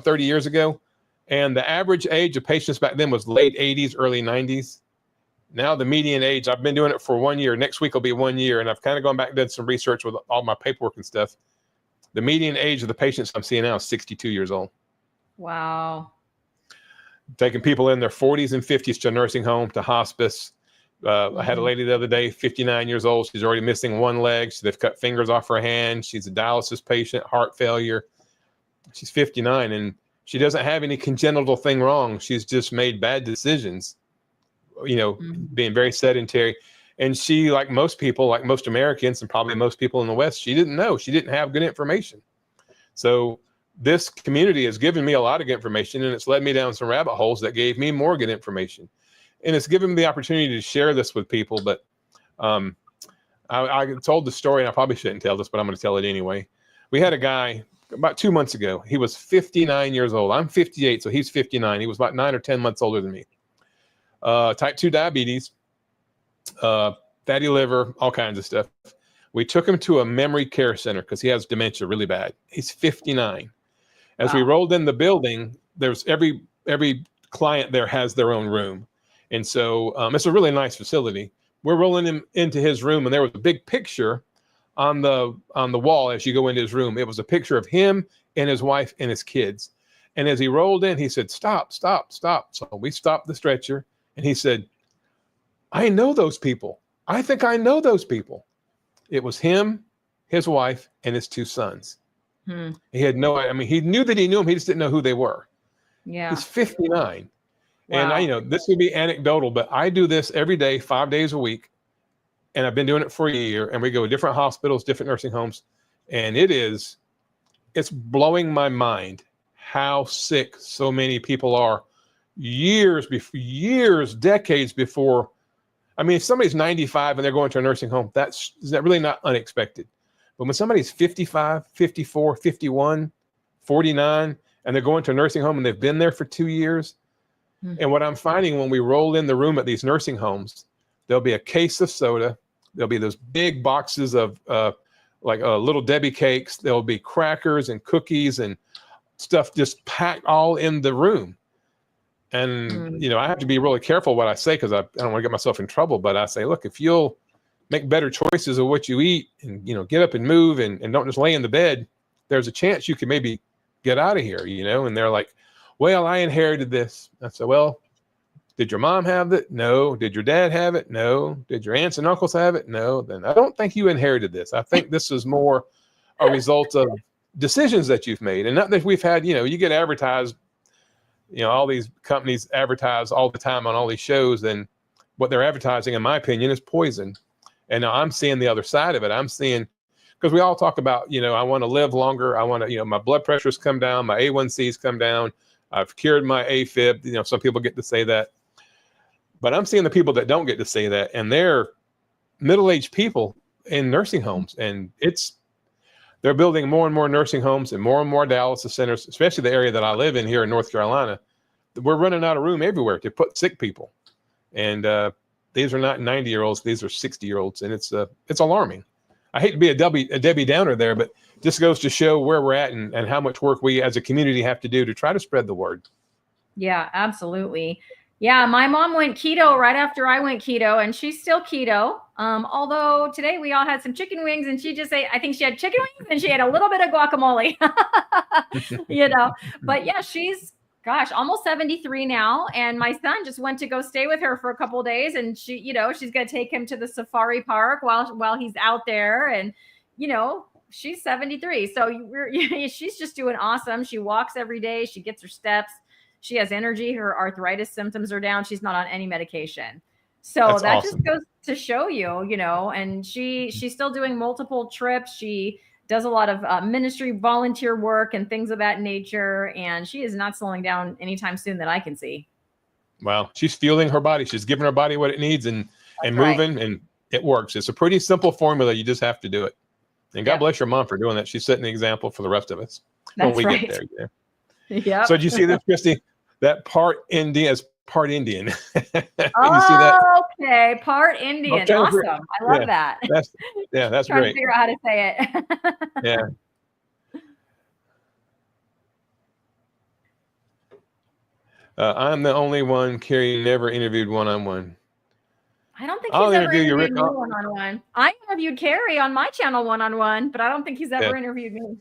30 years ago, and the average age of patients back then was late 80s, early 90s. Now the median age, I've been doing it for 1 year. Next week will be 1 year. And I've kind of gone back and done some research with all my paperwork and stuff. The median age of the patients I'm seeing now is 62 years old. Wow. Taking people in their 40s and 50s to a nursing home, to hospice. I had a lady the other day, 59 years old. She's already missing one leg. So they've cut fingers off her hand. She's a dialysis patient, heart failure. She's 59 and she doesn't have any congenital thing wrong. She's just made bad decisions, being very sedentary. And she, like most people, like most Americans and probably most people in the West, she didn't know. She didn't have good information. So this community has given me a lot of good information, and it's led me down some rabbit holes that gave me more good information. And it's given me the opportunity to share this with people. But I told the story, and I probably shouldn't tell this, but I'm going to tell it anyway. We had a guy about 2 months ago. He was 59 years old. I'm 58, so he's 59. He was about 9 or 10 months older than me. Type 2 diabetes, fatty liver, all kinds of stuff. We took him to a memory care center because he has dementia really bad. He's 59. As we rolled in the building, there's every client there has their own room. And so it's a really nice facility. We're rolling him into his room, and there was a big picture on the wall as you go into his room. It was a picture of him and his wife and his kids. And as he rolled in, he said, "Stop, stop, stop." So we stopped the stretcher, and he said, "I know those people. I think I know those people." It was him, his wife, and his 2 sons. He had he knew that he knew them. He just didn't know who they were. Yeah. He's 59. Wow. And this would be anecdotal, but I do this every day, 5 days a week. And I've been doing it for a year, and we go to different hospitals, different nursing homes. And it's blowing my mind how sick so many people are decades before. I mean, if somebody's 95 and they're going to a nursing home, is that really not unexpected? But when somebody's 55, 54, 51, 49, and they're going to a nursing home and they've been there for 2 years. And what I'm finding when we roll in the room at these nursing homes, there'll be a case of soda. There'll be those big boxes of Little Debbie cakes. There'll be crackers and cookies and stuff just packed all in the room. And, I have to be really careful what I say because I don't want to get myself in trouble. But I say, look, if you'll make better choices of what you eat and, get up and move and don't just lay in the bed, there's a chance you can maybe get out of here, And they're like, "Well, I inherited this." I said, "Well, did your mom have it? No. Did your dad have it? No. Did your aunts and uncles have it? No. Then I don't think you inherited this. I think this is more a result of decisions that you've made." And not that we've had, you get advertised, all these companies advertise all the time on all these shows, and what they're advertising, in my opinion, is poison. And now I'm seeing the other side of it. I'm seeing, because we all talk about, I want to live longer. I want to, my blood pressure's come down, my A1C's come down. I've cured my AFib. Some people get to say that. But I'm seeing the people that don't get to say that, and they're middle-aged people in nursing homes. And they're building more and more nursing homes and more dialysis centers, especially the area that I live in here in North Carolina. We're running out of room everywhere to put sick people. And these are not 90-year-olds. These are 60-year-olds. And it's alarming. I hate to be a Debbie Downer there, but just goes to show where we're at and how much work we as a community have to do to try to spread the word. Yeah, absolutely. Yeah, my mom went keto right after I went keto, and she's still keto. Although today we all had some chicken wings, and she just ate, I think she had chicken wings and she had a little bit of guacamole, But yeah, she's, almost 73 now. And my son just went to go stay with her for a couple of days, and she, she's going to take him to the safari park while he's out there. And, she's 73. So she's just doing awesome. She walks every day. She gets her steps. She has energy. Her arthritis symptoms are down. She's not on any medication. So that's awesome. Just goes to show you, and she's still doing multiple trips. She does a lot of ministry volunteer work and things of that nature. And she is not slowing down anytime soon that I can see. Wow. She's fueling her body. She's giving her body what it needs and moving, and it works. It's a pretty simple formula. You just have to do it. And God Yep. bless your mom for doing that. She's setting the example for the rest of us when That's we right. get there. Yeah. Yep. So did you see this, Cristie? That part Indian is part Indian. You see that? Oh, okay. Part I'm Indian. trying to figure- Awesome. I love yeah, that. that's Trying to great. figure out how to say it. Yeah. I'm the only one Carrie never interviewed one-on-one. I don't think I'll he's ever interview you, Rick. interviewed me one-on-one. I interviewed Carrie on my channel one-on-one, but I don't think he's ever Yeah. interviewed me.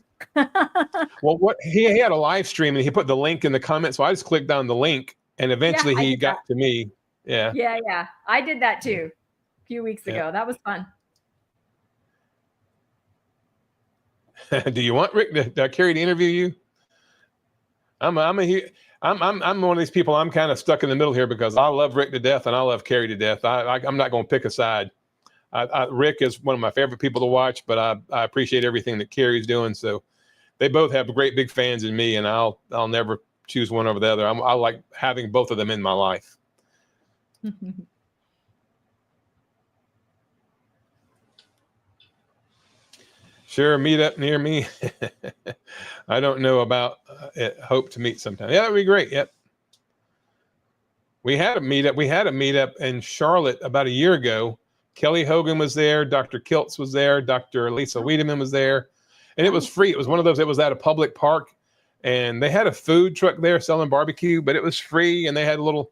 Well, what he had a live stream and he put the link in the comments, so I just clicked on the link, and eventually I he did got to me. Yeah. Yeah. I did that too a few weeks Yeah. ago. That was fun. Do you want Rick Carrie to interview you? I'm one of these people. I'm kind of stuck in the middle here because I love Rick to death and I love Carrie to death. I'm not going to pick a side. Rick is one of my favorite people to watch, but I appreciate everything that Carrie's doing. So they both have great big fans in me, and I'll never choose one over the other. I like having both of them in my life. Sure, meet up near me. I don't know about it. Hope to meet sometime. Yeah, that'd be great. Yep. We had a meetup. We had a meetup in Charlotte about a year ago. Kelly Hogan was there. Dr. Kiltz was there. Dr. Lisa Wiedemann was there. And it was free. It was one of those, it was at a public park. And they had a food truck there selling barbecue, but it was free. And they had little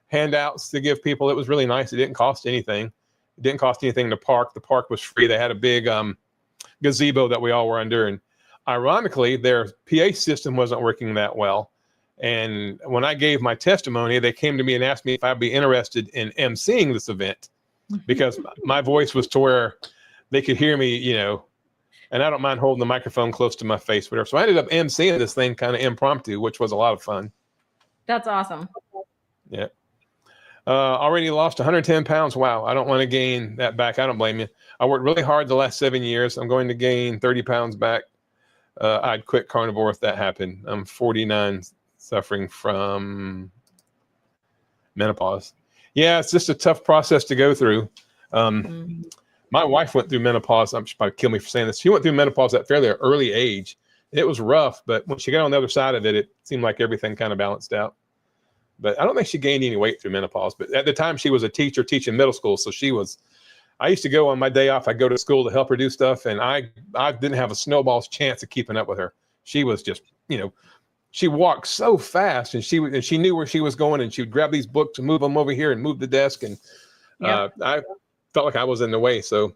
handouts to give people. It was really nice. It didn't cost anything. It didn't cost anything to park. The park was free. They had a big gazebo that we all were under. And ironically, their PA system wasn't working that well. And when I gave my testimony, they came to me and asked me if I'd be interested in emceeing this event because my voice was to where they could hear me, you know, and I don't mind holding the microphone close to my face, whatever. So I ended up emceeing this thing kind of impromptu, which was a lot of fun. That's awesome. Yeah. Already lost 110 pounds. Wow. I don't want to gain that back. I don't blame you. I worked really hard the last 7 years. I'm going to gain 30 pounds back. I'd quit carnivore if that happened. I'm 49, suffering from menopause. Yeah, it's just a tough process to go through. My wife went through menopause. She'll probably kill me for saying this. She went through menopause at a fairly early age. It was rough, but when she got on the other side of it, it seemed like everything kind of balanced out. But I don't think she gained any weight through menopause. But at the time, she was a teacher teaching middle school. So I used to go on my day off. I'd go to school to help her do stuff. And I didn't have a snowball's chance of keeping up with her. She was just, you know, she walked so fast and she knew where she was going, and she would grab these books and move them over here and move the desk. And I felt like I was in the way. So,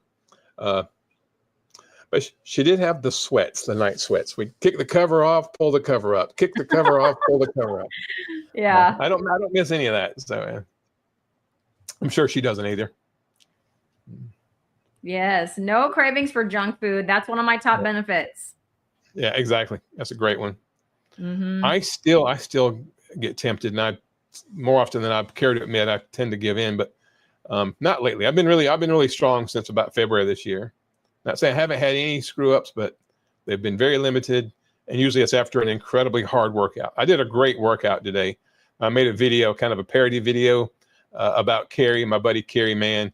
but she did have the sweats, the night sweats. We'd kick the cover off, pull the cover up, kick the cover off, pull the cover up. Yeah. I don't miss any of that. So I'm sure she doesn't either. Yes. No cravings for junk food. That's one of my top benefits. Yeah, exactly. That's a great one. Mm-hmm. I still get tempted, and more often than I care to admit, I tend to give in, but not lately. I've been really strong since about February this year. Not saying I haven't had any screw ups, but they've been very limited. And usually it's after an incredibly hard workout. I did a great workout today. I made a video, kind of a parody video about Carrie, my buddy Carrie Mann.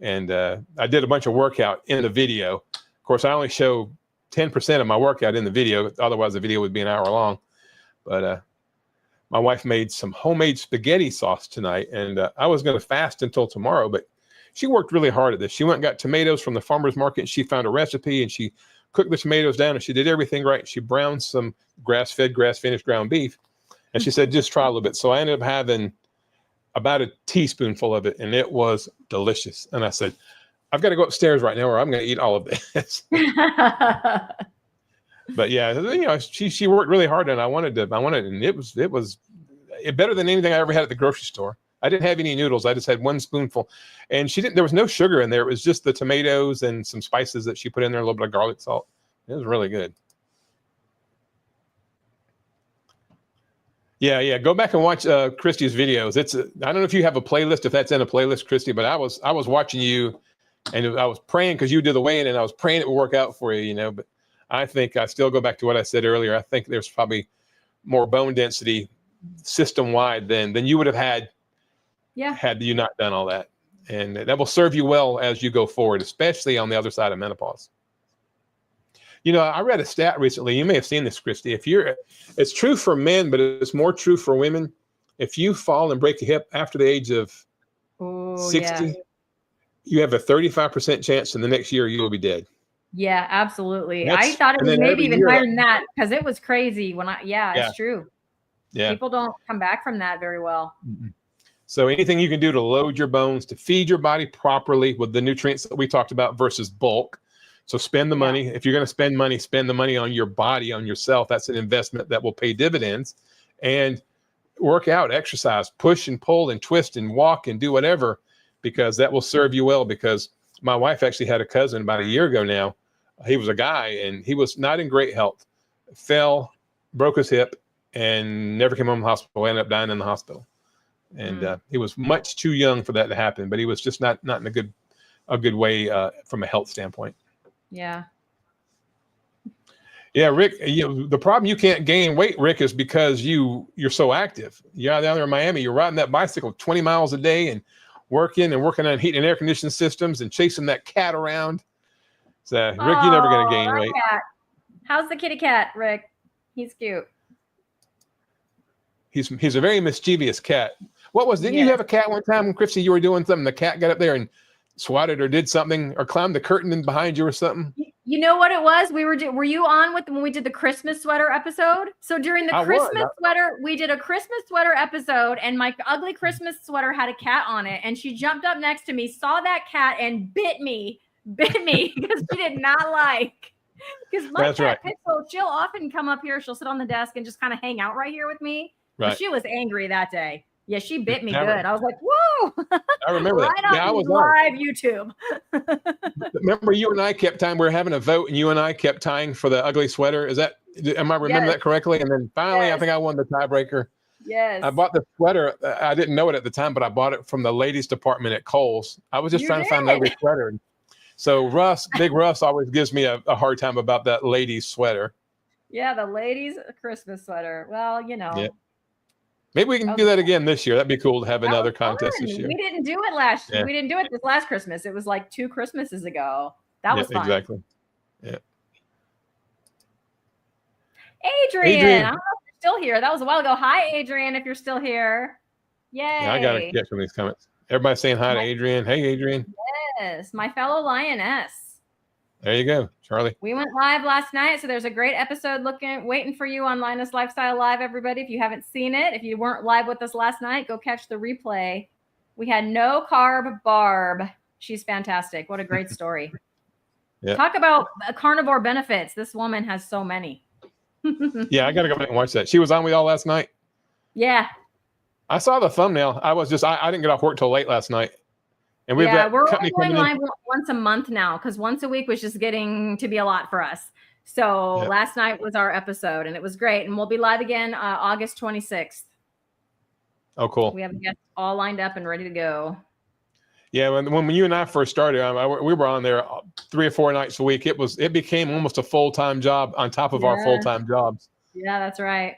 And I did a bunch of workout in the video. Of course, I only show 10% of my workout in the video. Otherwise, the video would be an hour long. But my wife made some homemade spaghetti sauce tonight. And I was going to fast until tomorrow, but she worked really hard at this. She went and got tomatoes from the farmer's market. And she found a recipe, and she cooked the tomatoes down, and she did everything right. She browned some grass-fed, grass-finished ground beef. And she said, just try a little bit. So I ended up having about a teaspoonful of it, and it was delicious. And I said, I've got to go upstairs right now, or I'm going to eat all of this. But yeah, you know, she worked really hard, and I wanted, and it was better than anything I ever had at the grocery store. I didn't have any noodles. I just had one spoonful, and there was no sugar in there. It was just the tomatoes and some spices that she put in there, a little bit of garlic salt. It was really good. Yeah. Go back and watch Cristie's videos. I don't know if you have a playlist, if that's in a playlist, Cristie, but I was watching you, and I was praying because you did the weigh-in, and I was praying it would work out for you, you know. But I think I still go back to what I said earlier. I think there's probably more bone density system-wide than you would have had had you not done all that. And that will serve you well as you go forward, especially on the other side of menopause. I read a stat recently. You may have seen this, Cristie. It's true for men, but it's more true for women. If you fall and break a hip after the age of Oh, 60, yeah. you have a 35% chance in the next year you will be dead. Yeah, absolutely. I That's, thought it and was then maybe every even year, higher than that because it was crazy yeah, it's true. yeah. People don't come back from that very well. Mm-mm. So anything you can do to load your bones, to feed your body properly with the nutrients that we talked about versus bulk. So spend the money. If you're going to spend the money on your body, on yourself. That's an investment that will pay dividends. And work out, exercise, push and pull and twist and walk and do whatever, because that will serve you well. Because my wife actually had a cousin about a year ago now. He was a guy and he was not in great health, fell, broke his hip, and never came home from the hospital, ended up dying in the hospital. And he was much too young for that to happen, but he was just not in a good way from a health standpoint. Yeah. Yeah, Rick, the problem you can't gain weight, Rick, is because you're so active. You're out down there in Miami, you're riding that bicycle 20 miles a day and working on heating and air conditioning systems and chasing that cat around. So, Rick, you're never going to gain weight. Cat. How's the kitty cat, Rick? He's cute. He's a very mischievous cat. Didn't you have a cat one time, Cristie, you were doing something, the cat got up there and swatted or did something or climbed the curtain in behind you or something? You know what it was? Were you on when we did the Christmas sweater episode? So during the Christmas sweater, we did a Christmas sweater episode, and my ugly Christmas sweater had a cat on it, and she jumped up next to me, saw that cat, and bit me because she did not like. Because my cat Pixel, she'll often come up here, she'll sit on the desk and just kind of hang out right here with me. Right. But she was angry that day. Yeah, she bit me good. I was like, whoa. I remember that. Yeah, I was live YouTube. Remember you and I kept tying, we were having a vote and you and I kept tying for the ugly sweater. Am I remembering that correctly? And then finally, I think I won the tiebreaker. Yes. I bought the sweater. I didn't know it at the time, but I bought it from the ladies department at Kohl's. I was just trying to find an ugly sweater. So Big Russ always gives me a hard time about that ladies sweater. Yeah, the ladies Christmas sweater. Well, Yeah. Maybe we can do that again this year. That'd be cool to have another contest this year. We didn't do it last year. We didn't do it this last Christmas. It was like 2 Christmases ago. That was fun. Exactly. Yeah. Adrian, I don't know if you're still here. That was a while ago. Hi, Adrian, if you're still here. Yay. Yeah, I got to get from these comments. Everybody's saying hi to Adrian. Hey, Adrian. Yes, my fellow lioness. There you go, Charlie. We went live last night, so there's a great episode waiting for you on Lioness Lifestyle Live, everybody. If you haven't seen it, if you weren't live with us last night, go catch the replay. We had No Carb Barb. She's fantastic. What a great story. Talk about carnivore benefits. This woman has so many. Yeah, I got to go back and watch that. She was on with y'all last night? Yeah. I saw the thumbnail. I didn't get off work till late last night. And we're only going live once a month now because once a week was just getting to be a lot for us. So last night was our episode and it was great. And we'll be live again August 26th. Oh, cool. We have guests all lined up and ready to go. Yeah, when you and I first started, we were on there 3 or 4 nights a week. It became almost a full-time job on top of our full-time jobs. Yeah, that's right.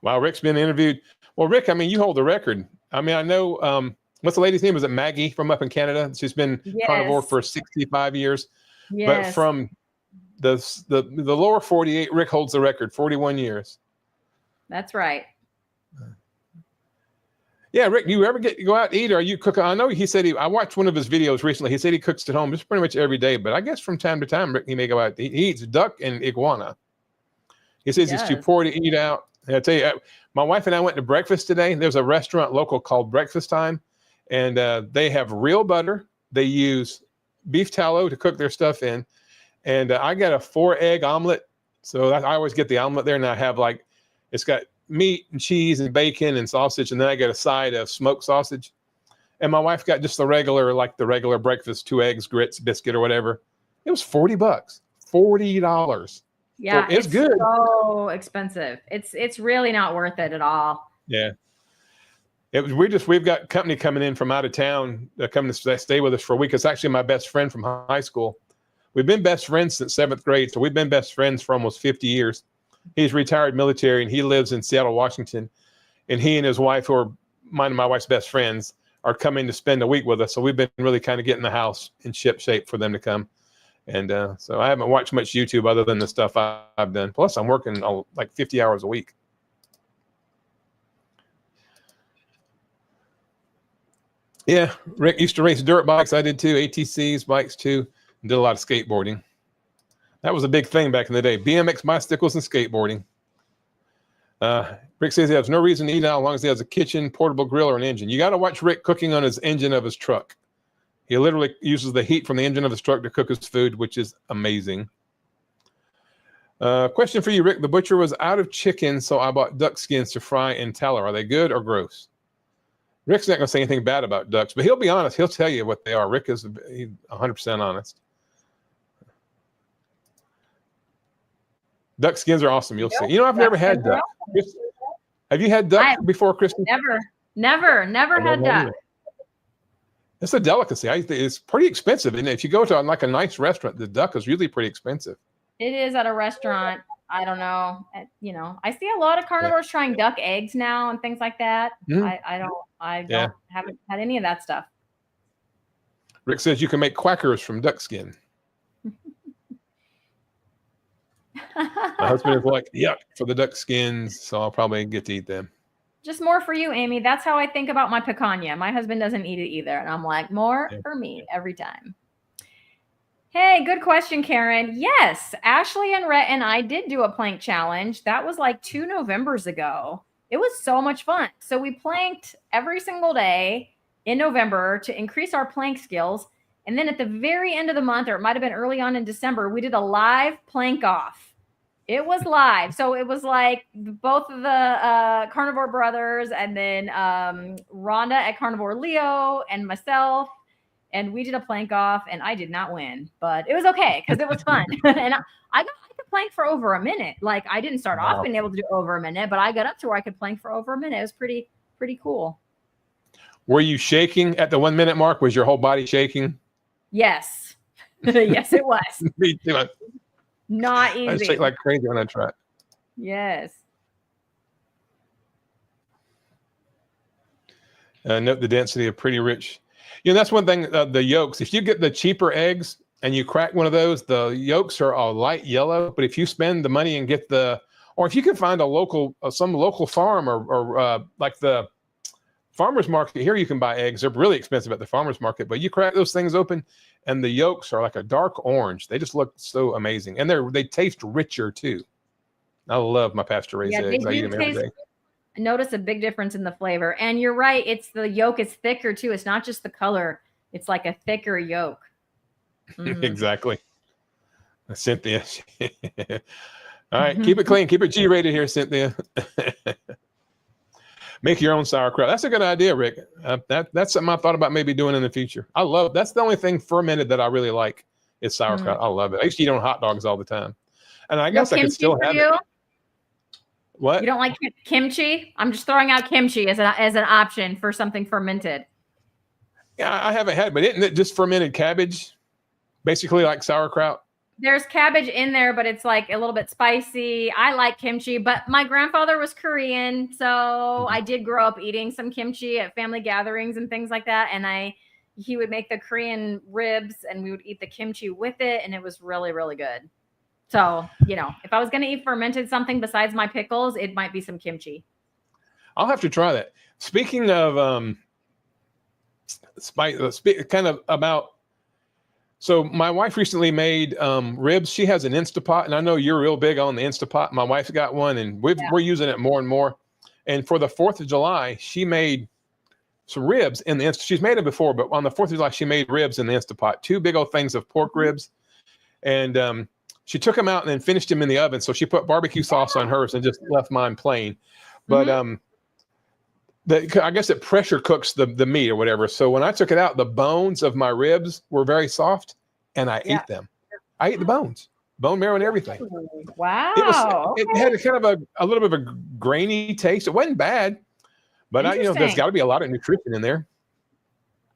Wow, Rick's been interviewed. Well, Rick, you hold the record. I know, what's the lady's name? Was it Maggie from up in Canada? She's been carnivore for 65 years. Yes. But from the lower 48, Rick holds the record, 41 years. That's right. Yeah, Rick, you ever go out to eat or you cook? I know he said I watched one of his videos recently. He said he cooks at home just pretty much every day. But I guess from time to time, Rick, he may go out to eat. He eats duck and iguana. He says it's too poor to eat out. And I tell you, my wife and I went to breakfast today. There's a restaurant local called Breakfast Time, and they have real butter. They use beef tallow to cook their stuff in, and I got a 4-egg omelet. So I always get the omelet there, and I have it's got meat and cheese and bacon and sausage, and then I get a side of smoked sausage. And my wife got just the regular breakfast, 2 eggs, grits, biscuit, or whatever. It was $40, $40. Yeah, it's good. So expensive. It's really not worth it at all. Yeah. We've got company coming in from out of town coming to stay with us for a week. It's actually my best friend from high school. We've been best friends since 7th grade, so we've been best friends for almost 50 years. He's retired military and he lives in Seattle, Washington. And he and his wife, who are mine and my wife's best friends, are coming to spend a week with us. So we've been really kind of getting the house in ship shape for them to come. And so I haven't watched much YouTube other than the stuff I've done. Plus, I'm working like 50 hours a week. Yeah, Rick used to race dirt bikes. I did too. ATCs, bikes too. And did a lot of skateboarding. That was a big thing back in the day. BMX, bicycles, and skateboarding. Rick says he has no reason to eat out as long as he has a kitchen, portable grill, or an engine. You got to watch Rick cooking on his engine of his truck. He literally uses the heat from the engine of his truck to cook his food, which is amazing. Question for you, Rick. The butcher was out of chicken, so I bought duck skins to fry in tallow. Are they good or gross? Rick's not going to say anything bad about ducks, but he'll be honest. He'll tell you what they are. Rick is 100% honest. Duck skins are awesome. You'll see. You know, I've never had duck. Have you had duck before, Cristie? Never had duck. It's a delicacy. I think it's pretty expensive. And if you go to like a nice restaurant, the duck is really pretty expensive. It is at a restaurant. I don't know. You know, I see a lot of carnivores trying duck eggs now and things like that. I haven't had any of that stuff. Rick says you can make quackers from duck skin. My husband is like, yuck, for the duck skins, so I'll probably get to eat them. Just more for you, Amy. That's how I think about my picanha. My husband doesn't eat it either. And I'm like, more for me every time. Hey, good question, Karen. Yes, Ashley and Rhett and I did do a plank challenge. That was like 2 Novembers ago. It was so much fun. So we planked every single day in November to increase our plank skills. And then at the very end of the month, or it might have been early on in December, we did a live plank off. It was live. So it was like both of the Carnivore Brothers and then Rhonda at Carnivore Leo and myself. And we did a plank off and I did not win, but it was okay because it was fun. And I could plank for over a minute. Like I didn't start off being able to do over a minute, but I got up to where I could plank for over a minute. It was pretty cool. Were you shaking at the 1 minute mark? Was your whole body shaking? Yes. Yes, it was. Me too. Not easy. I shake like crazy when I try it. Yes. Note the density of pretty rich. You know, that's one thing, the yolks. If you get the cheaper eggs and you crack one of those, the yolks are a light yellow. But if you spend the money and get or if you can find some local farm or like the farmer's market here, you can buy eggs. They're really expensive at the farmer's market, but you crack those things open and the yolks are like a dark orange. They just look so amazing. And they taste richer too. I love my pasture-raised eggs. I eat them every day. Notice a big difference in the flavor. And you're right. It's the yolk is thicker too. It's not just the color. It's like a thicker yolk. Exactly. Cynthia. All right. Keep it clean. Keep it G-rated here, Cynthia. Make your own sauerkraut. That's a good idea, Rick. That's something I thought about maybe doing in the future. That's the only thing fermented that I really like is sauerkraut. I love it. I used to eat on hot dogs all the time. And I guess I could still have it. What? You don't like kimchi? I'm just throwing out kimchi as an option for something fermented. Yeah, I haven't had it, but isn't it just fermented cabbage? Basically like sauerkraut? There's cabbage in there, but it's like a little bit spicy. I like kimchi, but my grandfather was Korean, so I did grow up eating some kimchi at family gatherings and things like that. And he would make the Korean ribs and we would eat the kimchi with it, and it was really, really good. So, you know, if I was going to eat fermented something besides my pickles, it might be some kimchi. I'll have to try that. Speaking of so my wife recently made ribs. She has an Instapot, and I know you're real big on the Instapot. My wife's got one, and we're using it more and more. And for the 4th of July, she made some ribs in the Instapot. She's made it before, but on the 4th of July, she made ribs in the Instapot. 2 big old things of pork ribs. And she took them out and then finished them in the oven. So she put barbecue sauce on hers and just left mine plain. But I guess it pressure cooks the meat or whatever. So when I took it out, the bones of my ribs were very soft, and I ate them. I ate the bones, bone marrow and everything. Wow. It had a kind of a little bit of a grainy taste. It wasn't bad, but there's got to be a lot of nutrition in there.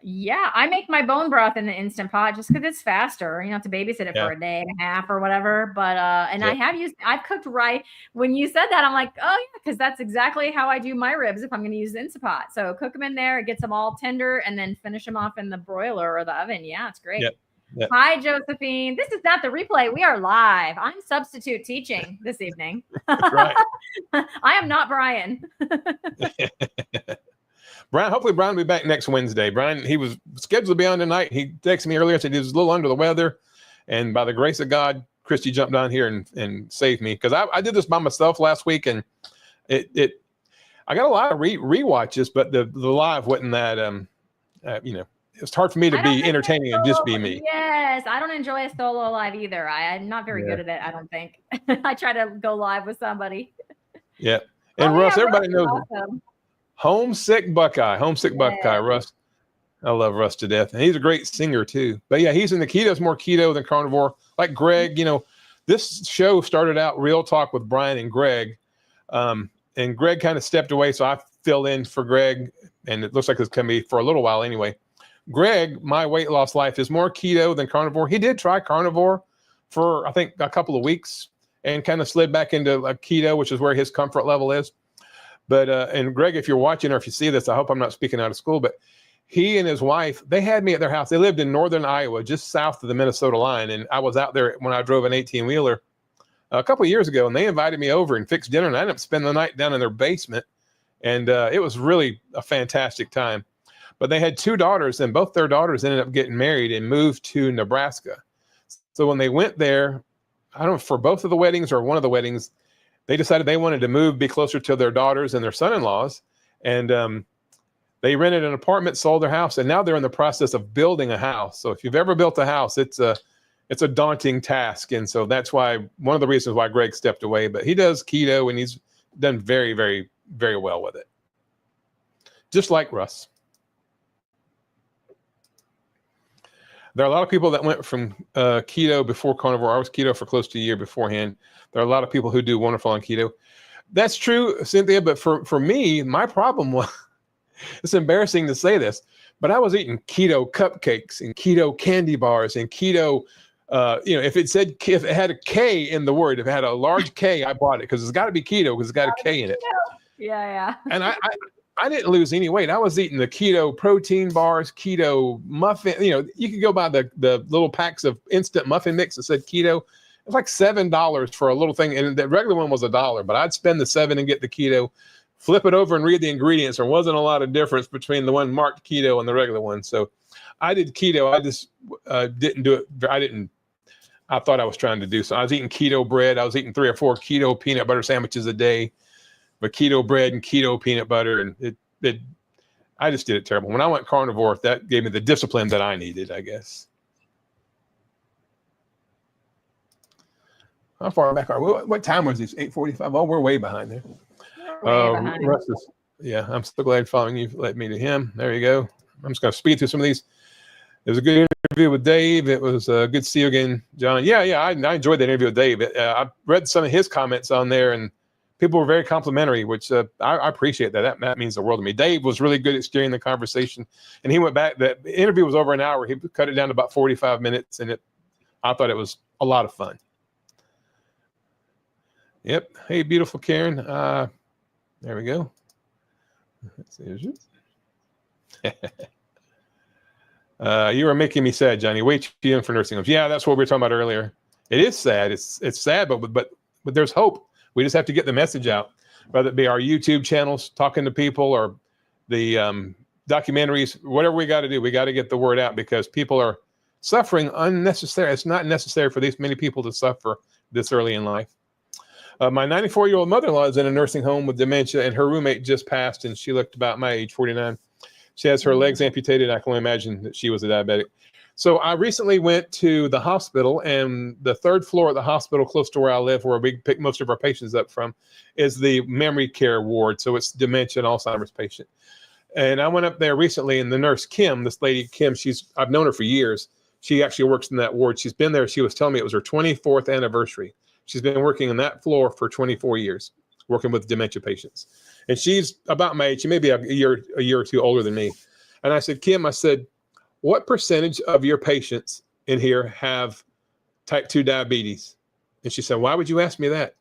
Yeah, I make my bone broth in the Instant Pot just because it's faster. You don't have to babysit it for a day and a half or whatever. But and I've cooked rice. When you said that, I'm like, oh yeah, because that's exactly how I do my ribs if I'm going to use the Instant Pot. So cook them in there, it gets them all tender, and then finish them off in the broiler or the oven. Yeah, it's great. Yep. Hi, Josephine. This is not the replay. We are live. I'm substitute teaching this evening. Right. I am not Brian. Brian, hopefully Brian will be back next Wednesday. Brian, he was scheduled to be on tonight. He texted me earlier and said he was a little under the weather. And by the grace of God, Cristie jumped on here and saved me. Because I did this by myself last week, and I got a lot of rewatches, but the live wasn't that it's hard for me to be entertaining and just be me. Yes, I don't enjoy a solo live either. I'm not very good at it, I don't think. I try to go live with somebody. Yeah. And Russ, everybody knows Homesick Buckeye, Russ. I love Russ to death. And he's a great singer too. But yeah, he's in the keto. It's more keto than carnivore. Like Greg, this show started out Real Talk with Brian and Greg. And Greg kind of stepped away, so I filled in for Greg. And it looks like it's going to be for a little while anyway. Greg, my weight loss life is more keto than carnivore. He did try carnivore for, I think, a couple of weeks and kind of slid back into keto, which is where his comfort level is. But, and Greg, if you're watching or if you see this, I hope I'm not speaking out of school, but he and his wife, they had me at their house. They lived in northern Iowa, just south of the Minnesota line. And I was out there when I drove an 18-wheeler a couple of years ago, and they invited me over and fixed dinner. And I ended up spending the night down in their basement. And it was really a fantastic time. But they had two daughters, and both their daughters ended up getting married and moved to Nebraska. So when they went there, I don't know, for both of the weddings or one of the weddings, they decided they wanted to move, be closer to their daughters and their son-in-laws. And they rented an apartment, sold their house, and now they're in the process of building a house. So if you've ever built a house, it's a daunting task. And so that's why, one of the reasons why Greg stepped away. But he does keto, and he's done very, very, very well with it. Just like Russ. There are a lot of people that went from keto before carnivore. I was keto for close to a year beforehand. There are a lot of people who do wonderful on keto. That's true, Cynthia, but for me, my problem was, it's embarrassing to say this, but I was eating keto cupcakes and keto candy bars and keto, if it had a K in the word, if it had a large K, I bought it because it's got to be keto because it's got a K in it. Yeah. And I didn't lose any weight. I was eating the keto protein bars, keto muffin. You could go buy the little packs of instant muffin mix that said keto. It was like $7 for a little thing. And the regular one was $1, but I'd spend the $7 and get the keto, flip it over and read the ingredients. There wasn't a lot of difference between the one marked keto and the regular one. So I did keto. I just didn't do it. I thought I was trying to do so. I was eating keto bread. I was eating 3 or 4 keto peanut butter sandwiches a day. But keto bread and keto peanut butter, and I just did it terrible. When I went carnivore, that gave me the discipline that I needed, I guess. How far back are we? What time was this? 8:45? Oh, we're way behind there. Yeah, I'm so glad following you led me to him. There you go. I'm just going to speed through some of these. It was a good interview with Dave. It was good to see you again, John. Yeah, I enjoyed that interview with Dave. I read some of his comments on there, and people were very complimentary, which I appreciate that. That means the world to me. Dave was really good at steering the conversation, and he went back. The interview was over an hour. He cut it down to about 45 minutes, and I thought it was a lot of fun. Yep. Hey, beautiful Karen. There we go. Let's see. You were making me sad, Johnny. Way too young for nursing homes. Yeah, that's what we were talking about earlier. It is sad. It's sad, but there's hope. We just have to get the message out, whether it be our YouTube channels, talking to people, or the documentaries, whatever we got to do. We got to get the word out because people are suffering unnecessary. It's not necessary for these many people to suffer this early in life. My 94-year-old mother-in-law is in a nursing home with dementia, and her roommate just passed, and she looked about my age, 49. She has her legs amputated. I can only imagine that she was a diabetic. So I recently went to the hospital, and the 3rd floor of the hospital close to where I live, where we pick most of our patients up from, is the memory care ward. So it's dementia and Alzheimer's patient. And I went up there recently, and the nurse, Kim, this lady, Kim, I've known her for years. She actually works in that ward. She's been there. She was telling me it was her 24th anniversary. She's been working on that floor for 24 years, working with dementia patients. And she's about my age. She may be a year or two older than me. And I said, Kim, what percentage of your patients in here have type 2 diabetes? And she said, why would you ask me that?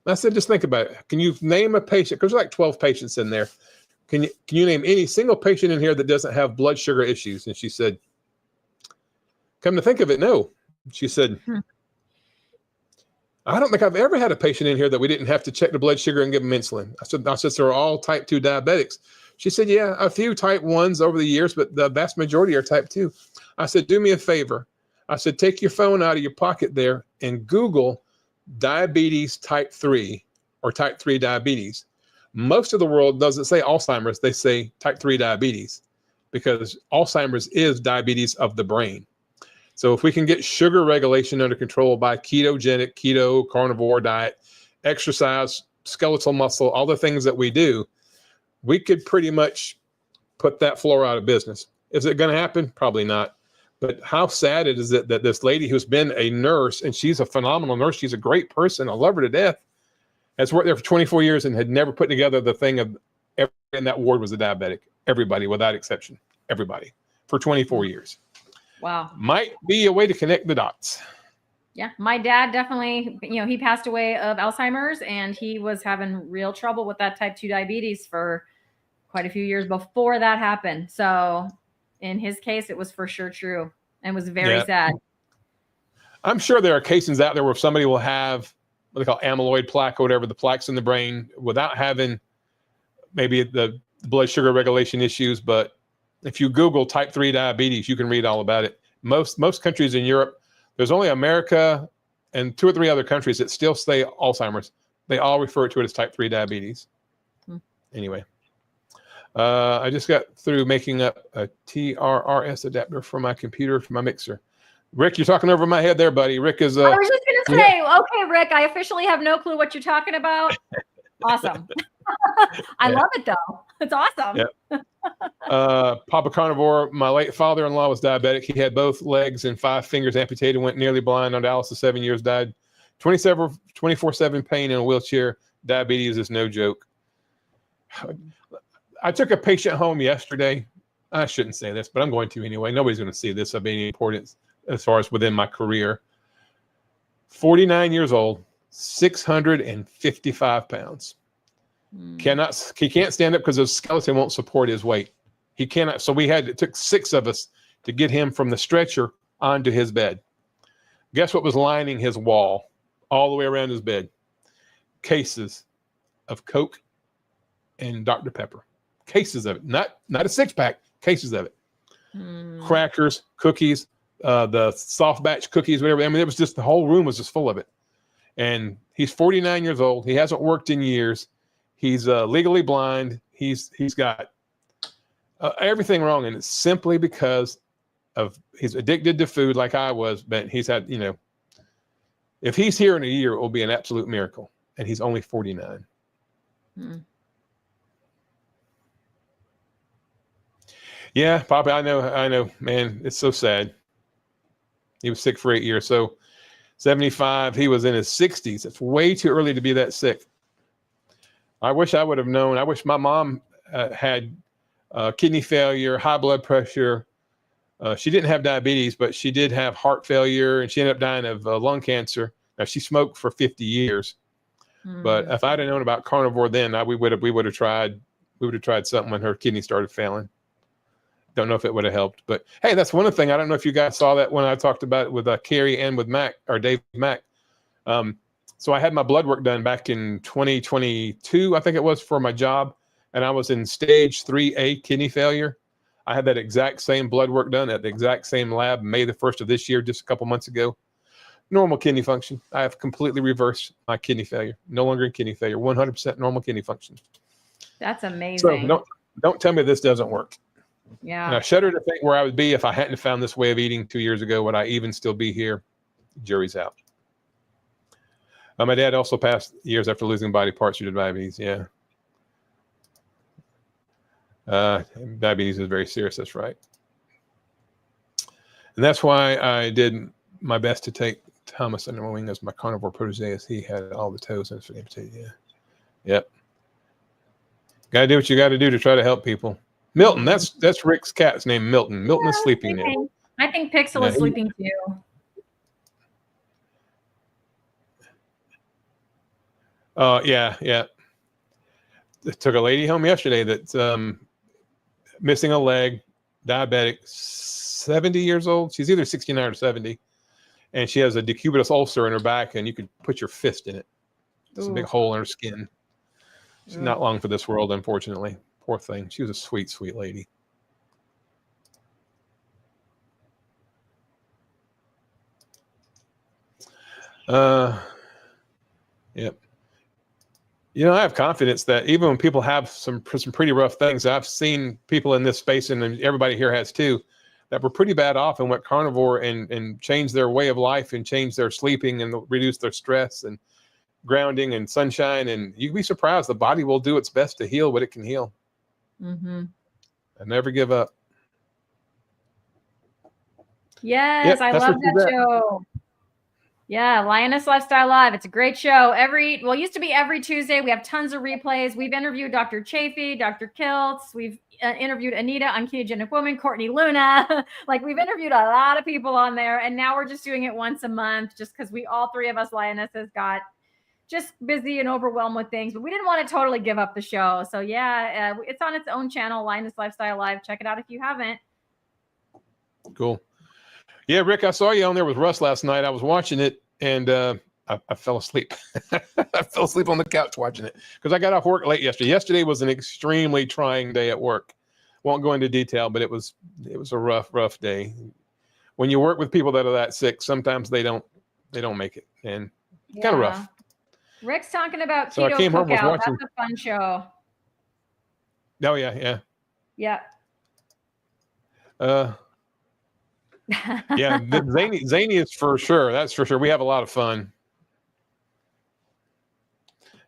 I said, just think about it. Can you name a patient? Because there's like 12 patients in there. Can you name any single patient in here that doesn't have blood sugar issues? And she said, come to think of it, no. She said, I don't think I've ever had a patient in here that we didn't have to check the blood sugar and give them insulin. I said, so they're all type 2 diabetics. She said, yeah, a few type 1s over the years, but the vast majority are type 2. I said, do me a favor. I said, take your phone out of your pocket there and Google diabetes type 3 or type 3 diabetes. Most of the world doesn't say Alzheimer's. They say type 3 diabetes because Alzheimer's is diabetes of the brain. So if we can get sugar regulation under control by ketogenic, keto, carnivore diet, exercise, skeletal muscle, all the things that we do, we could pretty much put that floor out of business. Is it going to happen? Probably not. But how sad it is that this lady who's been a nurse, and she's a phenomenal nurse, she's a great person, I love her to death, has worked there for 24 years and had never put together the thing of everybody in that ward was a diabetic. Everybody, without exception. Everybody. For 24 years. Wow. Might be a way to connect the dots. Yeah. My dad definitely, he passed away of Alzheimer's, and he was having real trouble with that type 2 diabetes for quite a few years before that happened. So in his case, it was for sure true and was very sad. I'm sure there are cases out there where somebody will have what they call amyloid plaque or whatever, the plaques in the brain, without having maybe the blood sugar regulation issues. But if you Google type 3 diabetes, you can read all about it. Most countries in Europe, there's only America and 2 or 3 other countries that still say Alzheimer's. They all refer to it as type 3 diabetes. Anyway, I just got through making up a TRRS adapter for my computer, for my mixer. Rick, you're talking over my head there, buddy. Rick is... I was just going to say, okay, Rick, I officially have no clue what you're talking about. Awesome. I love it, though. It's awesome. Papa Carnivore, my late father-in-law was diabetic. He had both legs and 5 fingers amputated, went nearly blind on dialysis, 7 years, died 24/7 pain in a wheelchair. Diabetes is no joke. I took a patient home yesterday. I shouldn't say this, but I'm going to anyway. Nobody's going to see this of any importance as far as within my career. 49 years old, 655 pounds. He can't stand up because his skeleton won't support his weight. He cannot. So it took 6 of us to get him from the stretcher onto his bed. Guess what was lining his wall all the way around his bed? Cases of Coke and Dr. Pepper. Cases of it. Not a 6-pack, cases of it. Crackers, cookies, the soft batch cookies, whatever. I mean, it was just, the whole room was just full of it. And he's 49 years old. He hasn't worked in years. He's legally blind. He's got everything wrong. And it's simply because of he's addicted to food like I was. But he's had, if he's here in a year, it will be an absolute miracle. And he's only 49. Yeah, Papa, I know, man. It's so sad. He was sick for 8 years. So 75, he was in his 60s. It's way too early to be that sick. I wish I would have known. I wish my mom had kidney failure, high blood pressure. She didn't have diabetes, but she did have heart failure, and she ended up dying of lung cancer. Now, she smoked for 50 years. But if I'd have known about carnivore then, we would have tried something when her kidney started failing. Don't know if it would have helped, but hey, that's one thing. I don't know if you guys saw that when I talked about it with Carrie and with Mac or Dave Mac. So I had my blood work done back in 2022, I think it was, for my job, and I was in stage 3A kidney failure. I had that exact same blood work done at the exact same lab May the 1st of this year, just a couple months ago. Normal kidney function. I have completely reversed my kidney failure. No longer in kidney failure. 100% normal kidney function. That's amazing. So don't tell me this doesn't work. Yeah. And I shudder to think where I would be if I hadn't found this way of eating 2 years ago. Would I even still be here? Jury's out. My dad also passed years after losing body parts due to diabetes. Yeah. Diabetes is very serious. That's right. And that's why I did my best to take Thomas under my wing as my carnivore protege, as he had all the toes and amputated. Yeah. Yep. Got to do what you got to do to try to help people. Milton. That's Rick's cat's name, Milton. Milton is Yeah, sleeping now. I think Pixel Yeah, is sleeping too. Yeah. Took a lady home yesterday that's missing a leg, diabetic, 70 years old. She's either 69 or 70, and she has a decubitus ulcer in her back, and you could put your fist in it. It's a big hole in her skin. She's not long for this world, unfortunately. Poor thing. She was a sweet, sweet lady. Yep. You know, I have confidence that even when people have some pretty rough things, I've seen people in this space, and everybody here has too, that were pretty bad off and went carnivore and changed their way of life and changed their sleeping and reduced their stress and grounding and sunshine. And you'd be surprised, the body will do its best to heal what it can heal. Mm-hmm. And never give up. Yes, I love that show. Yeah, Lioness Lifestyle Live. It's a great show. It used to be every Tuesday. We have tons of replays. We've interviewed Dr. Chafee, Dr. Kiltz. We've interviewed Anita on Ketogenic Woman, Courtney Luna. Like, we've interviewed a lot of people on there. And now we're just doing it once a month just because all three of us Lionesses got just busy and overwhelmed with things. But we didn't want to totally give up the show. So, yeah, it's on its own channel, Lioness Lifestyle Live. Check it out if you haven't. Cool. Yeah, Rick, I saw you on there with Russ last night. I was watching it, and I fell asleep. I fell asleep on the couch watching it because I got off work late yesterday. Yesterday was an extremely trying day at work. Won't go into detail, but it was a rough day. When you work with people that are that sick, sometimes they don't make it, and kind of rough. Rick's talking about so Keto I came home, was Cookout. watching. That's a fun show. Oh yeah. Yeah. Yeah, zany is for sure. That's for sure. We have a lot of fun.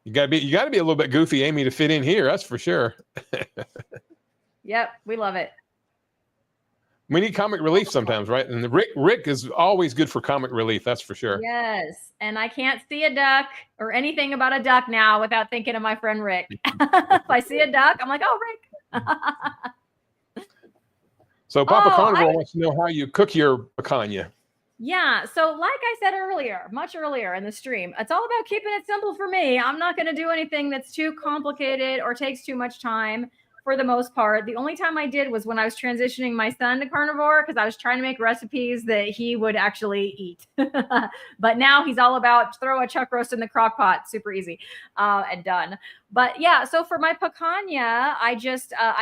You gotta be a little bit goofy, Amy, to fit in here. That's for sure. Yep, we love it. We need comic relief sometimes, right? And Rick is always good for comic relief. That's for sure. Yes, and I can't see a duck or anything about a duck now without thinking of my friend Rick. If I see a duck, I'm like, oh, Rick. So Papa Carnivore wants to know how you cook your picanha. Yeah. So like I said much earlier in the stream, it's all about keeping it simple for me. I'm not going to do anything that's too complicated or takes too much time for the most part. The only time I did was when I was transitioning my son to carnivore because I was trying to make recipes that he would actually eat. But now he's all about throw a chuck roast in the crock pot. Super easy and done. But yeah, so for my picanha, I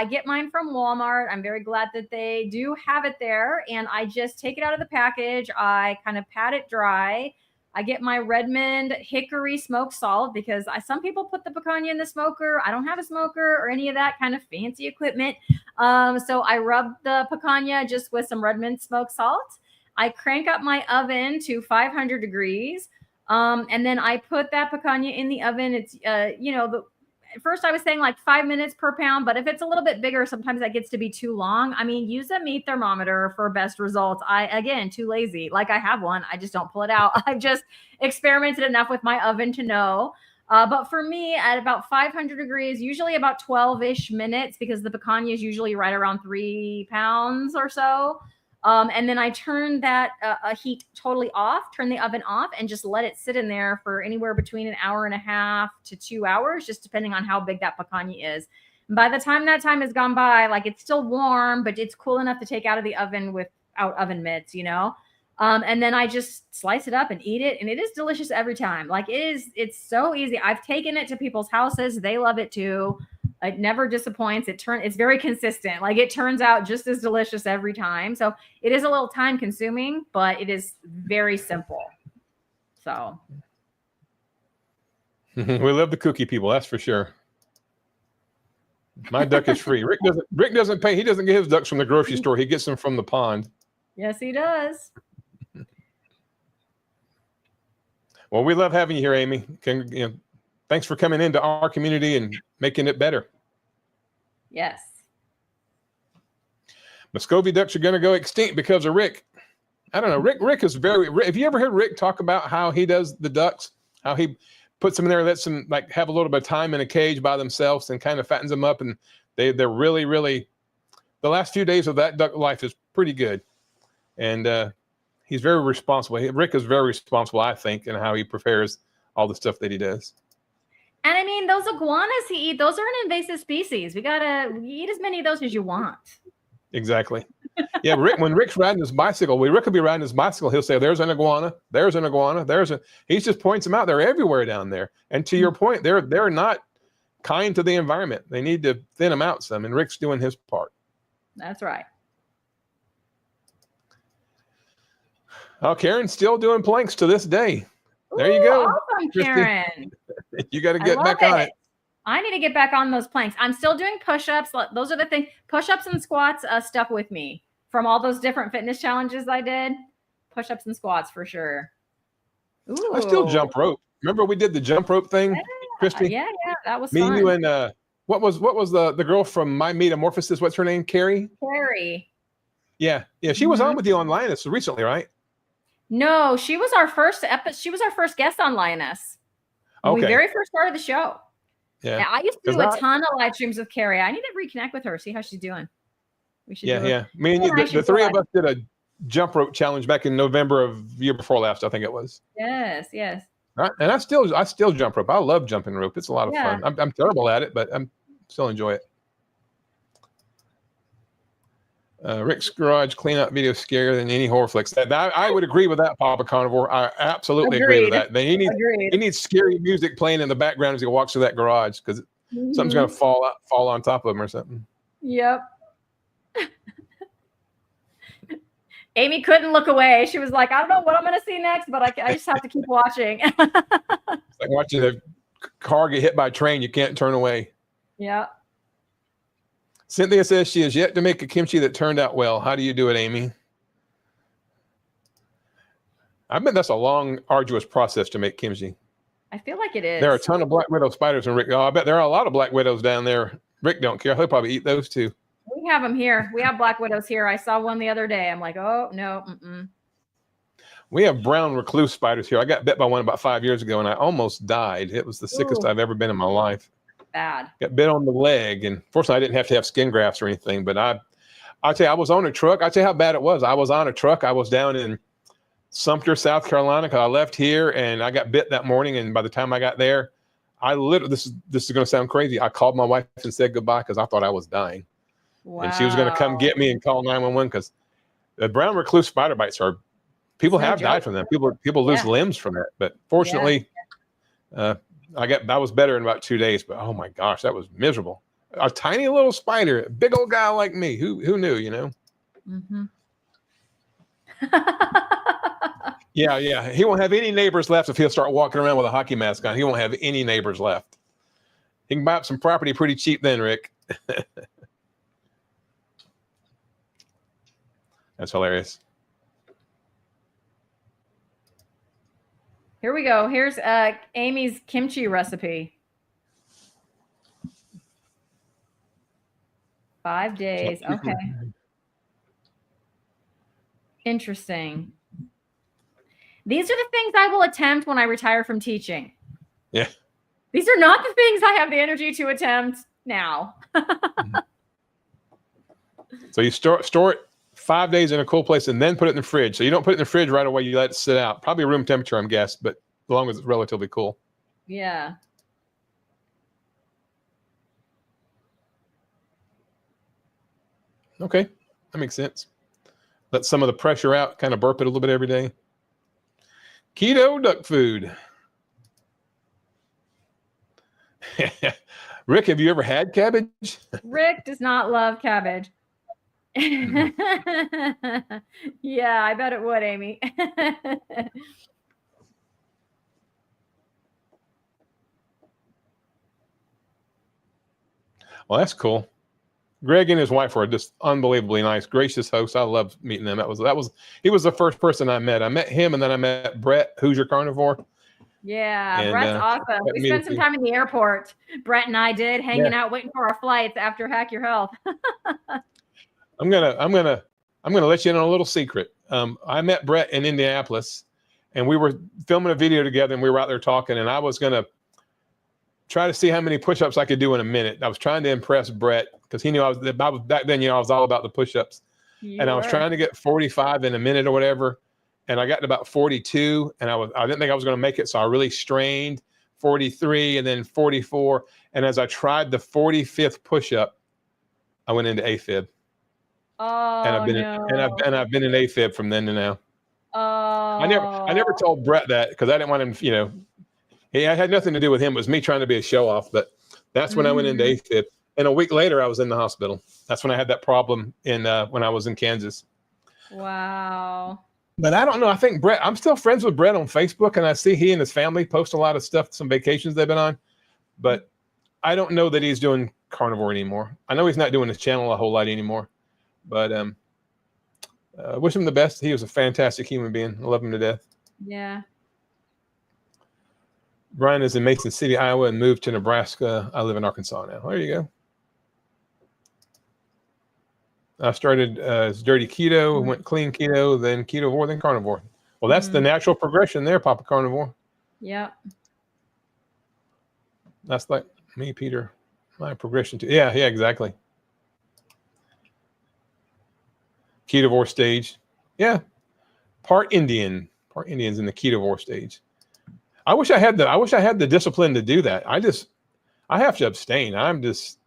get mine from Walmart. I'm very glad that they do have it there. And I just take it out of the package. I kind of pat it dry. I get my Redmond hickory smoked salt because some people put the picanha in the smoker. I don't have a smoker or any of that kind of fancy equipment. So I rub the picanha just with some Redmond smoked salt. I crank up my oven to 500 degrees. And then I put that picanha in the oven. It's, first I was saying like 5 minutes per pound, but if it's a little bit bigger, sometimes that gets to be too long. I mean, use a meat thermometer for best results. Again, too lazy. Like I have one, I just don't pull it out. I've just experimented enough with my oven to know. But for me, at about 500 degrees, usually about 12-ish minutes, because the picanha is usually right around 3 pounds or so. And then I turn that heat totally off, turn the oven off, and just let it sit in there for anywhere between an hour and a half to 2 hours, just depending on how big that picanha is. And by the time that time has gone by, like it's still warm, but it's cool enough to take out of the oven without oven mitts, and then I just slice it up and eat it. And it is delicious every time. Like it's so easy. I've taken it to people's houses. They love it too. It never disappoints. It's very consistent. Like it turns out just as delicious every time. So it is a little time consuming, but it is very simple. So we love the cookie people. That's for sure. My duck is free. Rick doesn't pay. He doesn't get his ducks from the grocery store. He gets them from the pond. Yes, he does. Well, we love having you here, Amy. Thanks for coming into our community and making it better. Yes. Muscovy ducks are going to go extinct because of Rick. I don't know. Rick is have you ever heard Rick talk about how he does the ducks? How he puts them in there, lets them like have a little bit of time in a cage by themselves and kind of fattens them up. And they're really, really the last few days of that duck life is pretty good. And he's very responsible. Rick is very responsible, I think, in how he prepares all the stuff that he does. And I mean, those iguanas he eats, those are an invasive species. We eat as many of those as you want. Exactly. Yeah, when Rick's riding his bicycle, Rick will be riding his bicycle, he'll say, there's an iguana, there's an iguana, he just points them out. They're everywhere down there. And to your point, they're not kind to the environment. They need to thin them out some, and Rick's doing his part. That's right. Oh, Karen's still doing planks to this day. There you go. Awesome, Karen. You got to get back on it. I need to get back on those planks. I'm still doing push-ups. Those are the things. Push-ups and squats stuck with me from all those different fitness challenges I did. Push-ups and squats for sure. Ooh. I still jump rope. Remember we did the jump rope thing, Cristie? Yeah, that was me, fun. you, and what was the girl from My Metamorphosis? What's her name? Carrie? Carrie. Yeah. She was on with you on Linus recently, right? No, she was our first guest on Linus. When we very first started the show. Yeah. And I used to do a ton of live streams with Carrie. I need to reconnect with her, see how she's doing. We should Me and you, the three of us did a jump rope challenge back in November of the year before last, I think it was. Yes. Right. And I still jump rope. I love jumping rope. It's a lot of fun. I'm terrible at it, but I'm still enjoy it. Rick's garage cleanup video scarier than any horror flicks. I would agree with that, Papa Carnivore. I absolutely agree with that. He needs scary music playing in the background as he walks through that garage, because something's going to fall on top of him or something. Yep. Amy couldn't look away. She was like, I don't know what I'm going to see next, but I just have to keep watching. It's like watching a car get hit by a train. You can't turn away. Yeah. Cynthia says she has yet to make a kimchi that turned out well. How do you do it, Amy? I bet that's a long, arduous process to make kimchi. I feel like it is. There are a ton of black widow spiders in Rick. Oh, I bet there are a lot of black widows down there. Rick don't care. He'll probably eat those too. We have them here. We have black widows here. I saw one the other day. I'm like, oh, no. We have brown recluse spiders here. I got bit by one about 5 years ago, and I almost died. It was the sickest I've ever been in my life. Bad. Got bit on the leg, and fortunately I didn't have to have skin grafts or anything, but I'll tell you, I was on a truck. I'll tell you how bad it was. I was on a truck. I was down in Sumter, South Carolina, because I left here, and I got bit that morning, and by the time I got there, I literally, this is going to sound crazy, I called my wife and said goodbye because I thought I was dying. Wow. And she was going to come get me and call 911, because the brown recluse spider bites people have died from them. People lose limbs from that, but fortunately, I was better in about 2 days, but oh my gosh, that was miserable. A tiny little spider, a big old guy like me. Who knew, you know? Mm-hmm. Yeah. He won't have any neighbors left if he'll start walking around with a hockey mask on. He won't have any neighbors left. He can buy up some property pretty cheap then, Rick. That's hilarious. Here we go. Here's Amy's kimchi recipe. 5 days. Okay. Interesting. These are the things I will attempt when I retire from teaching. Yeah. These are not the things I have the energy to attempt now. So you store it 5 days in a cool place and then put it in the fridge. So you don't put it in the fridge right away. You let it sit out. Probably room temperature, I'm guessing, but as long as it's relatively cool. Yeah. Okay. That makes sense. Let some of the pressure out, kind of burp it a little bit every day. Keto duck food. Rick, have you ever had cabbage? Rick does not love cabbage. Yeah, I bet it would, Amy. Well, that's cool. Greg and his wife were just unbelievably nice, gracious hosts. I loved meeting them. He was the first person I met. I met him, and then I met Brett, Hoosier Carnivore. Yeah, and, Brett's awesome. We spent some time in the airport. Brett and I did, hanging out, waiting for our flights after Hack Your Health. I'm gonna let you in on a little secret. I met Brett in Indianapolis, and we were filming a video together, and we were out there talking, and I was gonna try to see how many push-ups I could do in a minute. I was trying to impress Brett because he knew I was back then, I was all about the push-ups. And I was trying to get 45 in a minute or whatever. And I got to about 42 and I didn't think I was going to make it. So I really strained. 43 and then 44. And as I tried the 45th push-up, I went into AFib. Oh, and I've been no. I've been in AFib from then to now. Oh. I never told Brett that because I didn't want him, it had nothing to do with him. It was me trying to be a show off, but that's when I went into AFib. And a week later I was in the hospital. That's when I had that problem when I was in Kansas. Wow. But I don't know. I think Brett, I'm still friends with Brett on Facebook, and I see he and his family post a lot of stuff, some vacations they've been on. But I don't know that he's doing carnivore anymore. I know he's not doing his channel a whole lot anymore. But wish him the best. He was a fantastic human being. I love him to death. Yeah. Brian is in Mason City, Iowa, and moved to Nebraska. I live in Arkansas now. There you go. I started as dirty keto, went clean keto, then ketovore, then carnivore. Well, that's the natural progression there, Papa Carnivore. Yeah. That's like me, Peter. My progression too. Yeah, exactly. Ketovore stage. Yeah. Part Indian's in the ketovore stage. I wish I had the discipline to do that. I have to abstain. I'm just,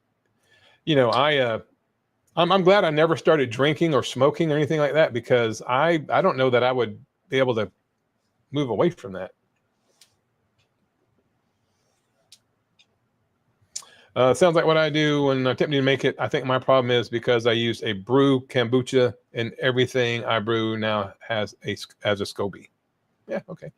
I'm glad I never started drinking or smoking or anything like that because I don't know that I would be able to move away from that. Sounds like what I do when attempting to make it. I think my problem is because I use a brew kombucha and everything I brew now has a SCOBY. Yeah, okay.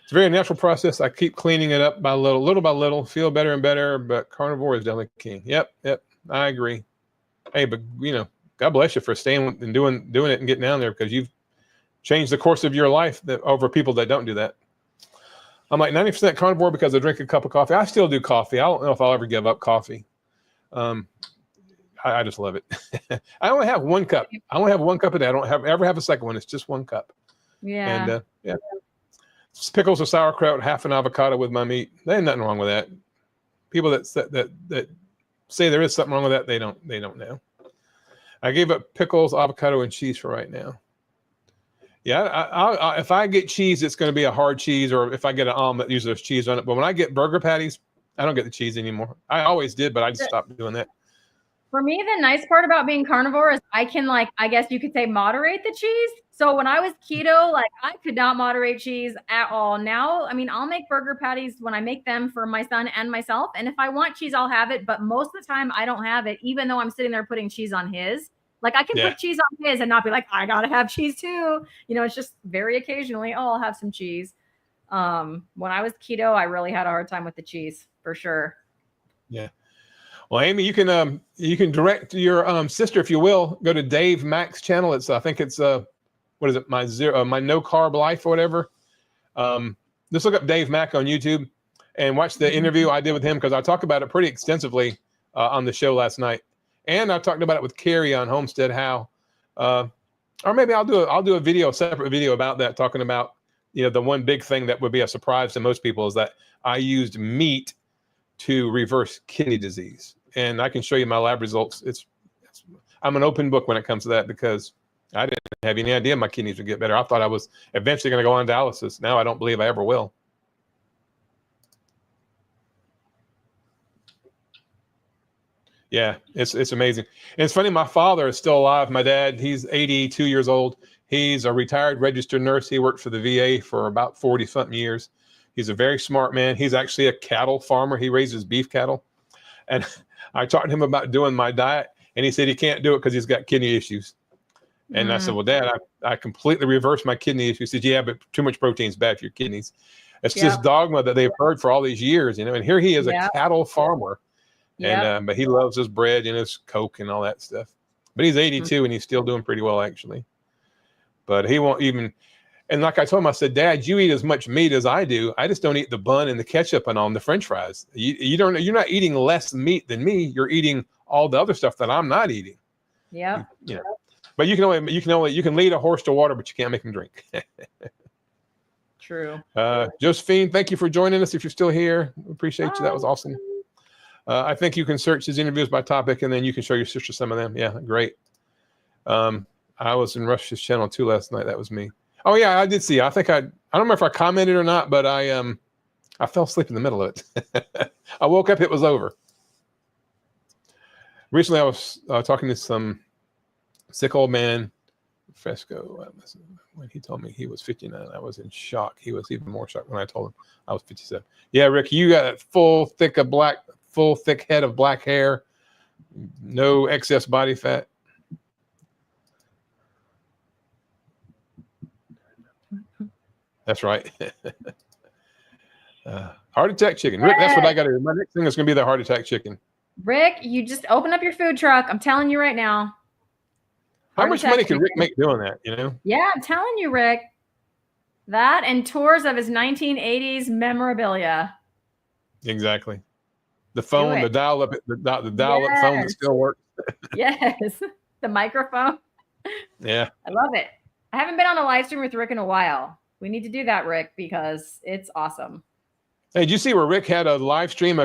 It's a very natural process. I keep cleaning it up by little by little, feel better and better, but carnivore is definitely king. Yep, I agree. Hey, but God bless you for staying and doing it and getting down there because you've changed the course of your life over people that don't do that. I'm like 90% carnivore because I drink a cup of coffee. I still do coffee. I don't know if I'll ever give up coffee. I just love it. I only have one cup. I only have one cup a day. I don't ever have a second one. It's just one cup. Yeah. And pickles or sauerkraut, half an avocado with my meat. There ain't nothing wrong with that. People that say there is something wrong with that, they don't know. I gave up pickles, avocado, and cheese for right now. Yeah, if I get cheese, it's going to be a hard cheese, or if I get an omelet, usually there's cheese on it. But when I get burger patties, I don't get the cheese anymore. I always did, but I just stopped doing that. For me, the nice part about being carnivore is I can, I guess you could say, moderate the cheese. So when I was keto, I could not moderate cheese at all. Now, I mean, I'll make burger patties when I make them for my son and myself. And if I want cheese, I'll have it. But most of the time, I don't have it, even though I'm sitting there putting cheese on his. I can put cheese on his and not be like, I got to have cheese too. It's just very occasionally, I'll have some cheese. When I was keto, I really had a hard time with the cheese for sure. Yeah. Well, Amy, you can direct your sister, if you will, go to Dave Mack's channel. I think it's what is it? My no carb life or whatever. Just look up Dave Mack on YouTube and watch the interview I did with him because I talked about it pretty extensively on the show last night. And I talked about it with Carrie on Homestead How, or maybe I'll do a separate video about that, talking about the one big thing that would be a surprise to most people is that I used meat to reverse kidney disease, and I can show you my lab results. I'm an open book when it comes to that because I didn't have any idea my kidneys would get better. I thought I was eventually going to go on dialysis. Now I don't believe I ever will. Yeah, it's amazing. And it's funny, my father is still alive. My dad, he's 82 years old. He's a retired registered nurse. He worked for the VA for about 40-something years. He's a very smart man. He's actually a cattle farmer. He raises beef cattle. And I talked to him about doing my diet, and he said he can't do it because he's got kidney issues. And I said, well, Dad, I completely reversed my kidney issues. He said, yeah, but too much protein is bad for your kidneys. It's just dogma that they've heard for all these years, and here he is, a cattle farmer. And but he loves his bread and his Coke and all that stuff. But he's 82 and he's still doing pretty well, actually. But he won't even. And like I told him, I said, Dad, you eat as much meat as I do. I just don't eat the bun and the ketchup and on the French fries. You're not eating less meat than me. You're eating all the other stuff that I'm not eating. Yeah. But you can lead a horse to water, but you can't make him drink. True. Josephine, thank you for joining us. If you're still here, appreciate you. That was Bye. awesome. I think you can search his interviews by topic, and then you can show your sister some of them. Yeah, great. I was in Rush's channel too last night. That was me. Oh yeah, I did see. I don't remember if I commented or not, but I fell asleep in the middle of it. I woke up, it was over. Recently, I was talking to some sick old man, Fresco. When he told me he was 59, I was in shock. He was even more shocked when I told him I was 57. Yeah, Rick, you got a full thick head of black hair, no excess body fat. That's right. Heart attack chicken. Rick, that's what I got to do. My next thing is going to be the heart attack chicken. Rick, you just open up your food truck. I'm telling you right now. How much money can Rick make doing that, you know? Yeah, I'm telling you, Rick. That and tours of his 1980s memorabilia. Exactly. The phone, the dial-up phone that still works. Yes. The microphone. Yeah. I love it. I haven't been on a live stream with Rick in a while. We need to do that, Rick, because it's awesome. Hey, did you see where Rick had a live stream 2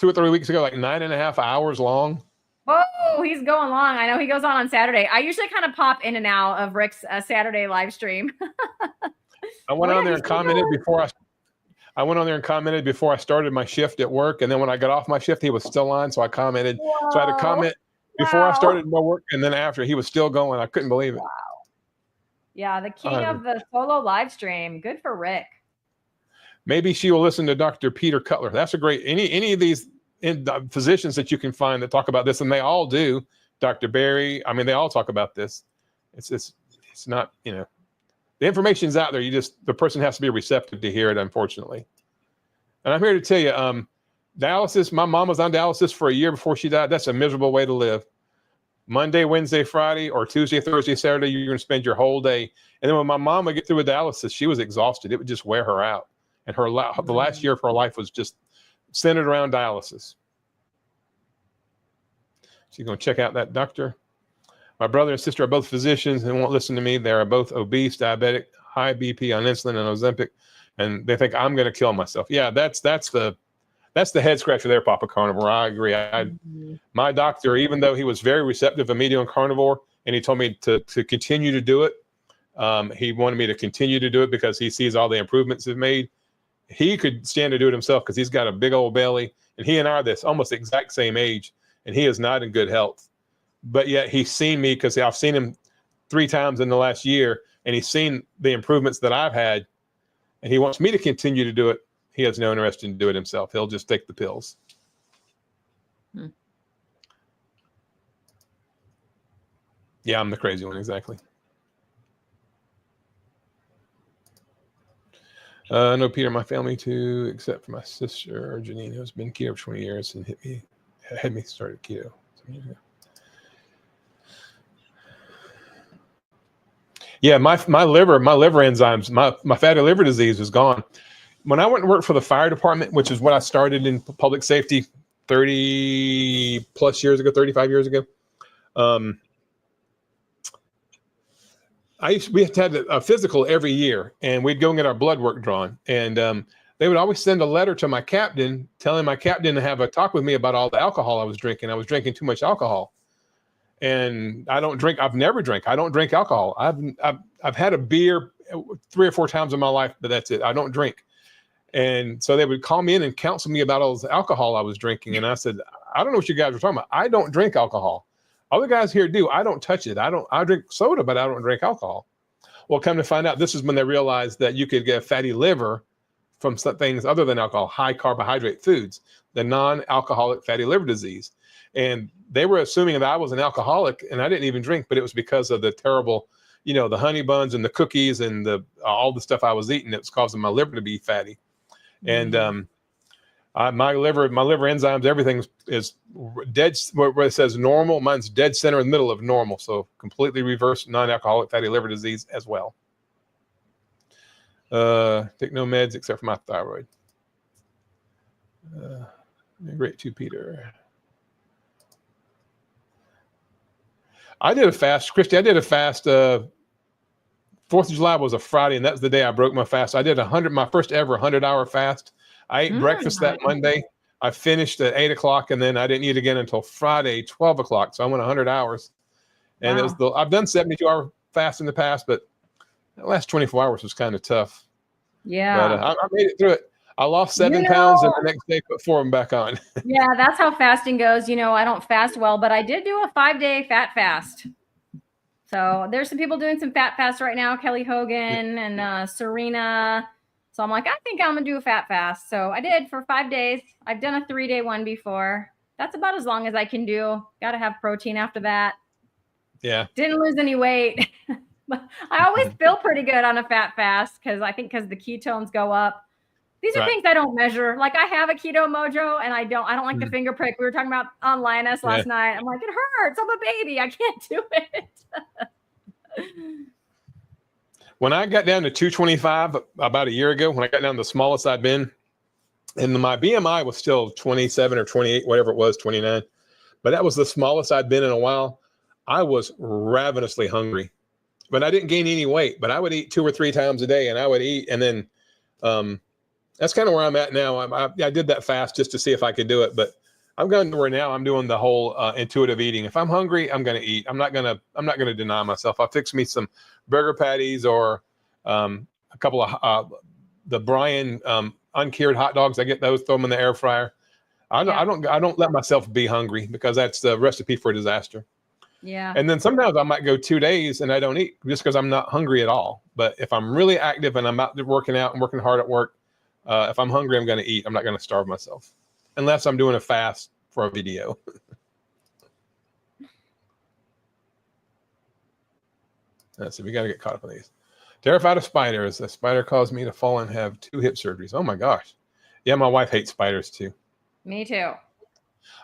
or 3 weeks ago, like 9.5 hours long? Oh, he's going long. I know he goes on Saturday. I usually kind of pop in and out of Rick's Saturday live stream. I went on there and commented before I started my shift at work, and then when I got off my shift, he was still on, so I commented. Whoa. So I had to comment before I started my work, and then after he was still going. I couldn't believe it. Wow. Yeah, the king of the solo live stream. Good for Rick. Maybe she will listen to Dr. Peter Cutler. That's a great any of these physicians that you can find that talk about this, and they all do. Dr. Barry, I mean, they all talk about this. It's not, you know, the information's out there. The person has to be receptive to hear it, unfortunately. And I'm here to tell you, dialysis. My mom was on dialysis for a year before she died. That's a miserable way to live. Monday, Wednesday, Friday, or Tuesday, Thursday, Saturday, you're going to spend your whole day. And then when my mom would get through with dialysis, she was exhausted. It would just wear her out. And the last year of her life was just centered around dialysis. She's going to check out that doctor. My brother and sister are both physicians and won't listen to me. They are both obese, diabetic, high BP on insulin and Ozempic, and they think I'm going to kill myself. Yeah, that's the head scratcher there, Papa Carnivore. I agree. My doctor, even though he was very receptive of me doing carnivore, and he told me to continue to do it, he wanted me to continue to do it because he sees all the improvements I've made. He could stand to do it himself because he's got a big old belly, and he and I are this almost the exact same age, and he is not in good health. But yet he's seen me because I've seen him 3 times in the last year, and he's seen the improvements that I've had, and he wants me to continue to do it. He has no interest in doing it himself. He'll just take the pills. Yeah, I'm the crazy one, exactly. No, Peter, my family too, except for my sister, Janine, who's been keto for 20 years and had me started keto. Yeah, my liver enzymes, my fatty liver disease was gone. When I went and worked for the fire department, which is what I started in public safety 30 plus years ago, 35 years ago, we had a physical every year, and we'd go and get our blood work drawn. And they would always send a letter to my captain telling my captain to have a talk with me about all the alcohol I was drinking. I was drinking too much alcohol. And I don't drink. I've never drank. I don't drink alcohol. I've had a beer 3 or 4 times in my life, but that's it. I don't drink. And so they would call me in and counsel me about all the alcohol I was drinking. And I said, I don't know what you guys were talking about. I don't drink alcohol. Other guys here do. I don't touch it. I drink soda, but I don't drink alcohol. Well, come to find out, this is when they realized that you could get a fatty liver from some things other than alcohol, high carbohydrate foods, the non-alcoholic fatty liver disease. And they were assuming that I was an alcoholic, and I didn't even drink, but it was because of the terrible, the honey buns and the cookies and all the stuff I was eating that was causing my liver to be fatty. And my liver enzymes, everything is dead. Where it says normal, mine's dead center in the middle of normal. So completely reversed non-alcoholic fatty liver disease as well. Take no meds except for my thyroid. Great too, Peter. I did a fast, Cristie. I did a fast 4 4th of July was a Friday, and that's the day I broke my fast. I did my first ever 100-hour fast. I ate breakfast that Monday. I finished at 8 o'clock, and then I didn't eat again until Friday, 12 o'clock. So I went 100 hours. And Wow. I've done 72-hour fast in the past, but the last 24 hours was kind of tough. Yeah. But I made it through it. I lost 7 You pounds, and know, the next day put 4 of them back on. yeah, that's how fasting goes. I don't fast well, but I did do a 5-day fat fast. So there's some people doing some fat fasts right now, Kelly Hogan and Serena. So I'm like, I think I'm gonna do a fat fast. So I did for 5 days. I've done a 3-day one before. That's about as long as I can do. Got to have protein after that. Yeah. Didn't lose any weight. But I always feel pretty good on a fat fast because the ketones go up. These are things I don't measure. Like I have a keto mojo and I don't like the finger prick. We were talking about on Lioness last night. I'm like, it hurts. I'm a baby. I can't do it. When I got down to 225 about a year ago, when I got down to the smallest I'd been, and my BMI was still 27 or 28, whatever it was, 29. But that was the smallest I'd been in a while. I was ravenously hungry, but I didn't gain any weight. But I would eat 2 or 3 times a day, and I would eat. And then that's kind of where I'm at now. I did that fast just to see if I could do it. But I've gotten to where now I'm doing the whole intuitive eating. If I'm hungry, I'm going to eat. I'm not going to deny myself. I'll fix me some burger patties or a couple of the Brian uncured hot dogs. I get those, throw them in the air fryer. I don't let myself be hungry because that's the recipe for disaster. Yeah. And then sometimes I might go 2 days and I don't eat just because I'm not hungry at all. But if I'm really active and I'm out there working out and working hard at work, if I'm hungry, I'm going to eat. I'm not going to starve myself unless I'm doing a fast for a video. Let's see. We got to get caught up on these. Terrified of spiders. A spider caused me to fall and have 2 hip surgeries. Oh my gosh. Yeah, my wife hates spiders too. Me too.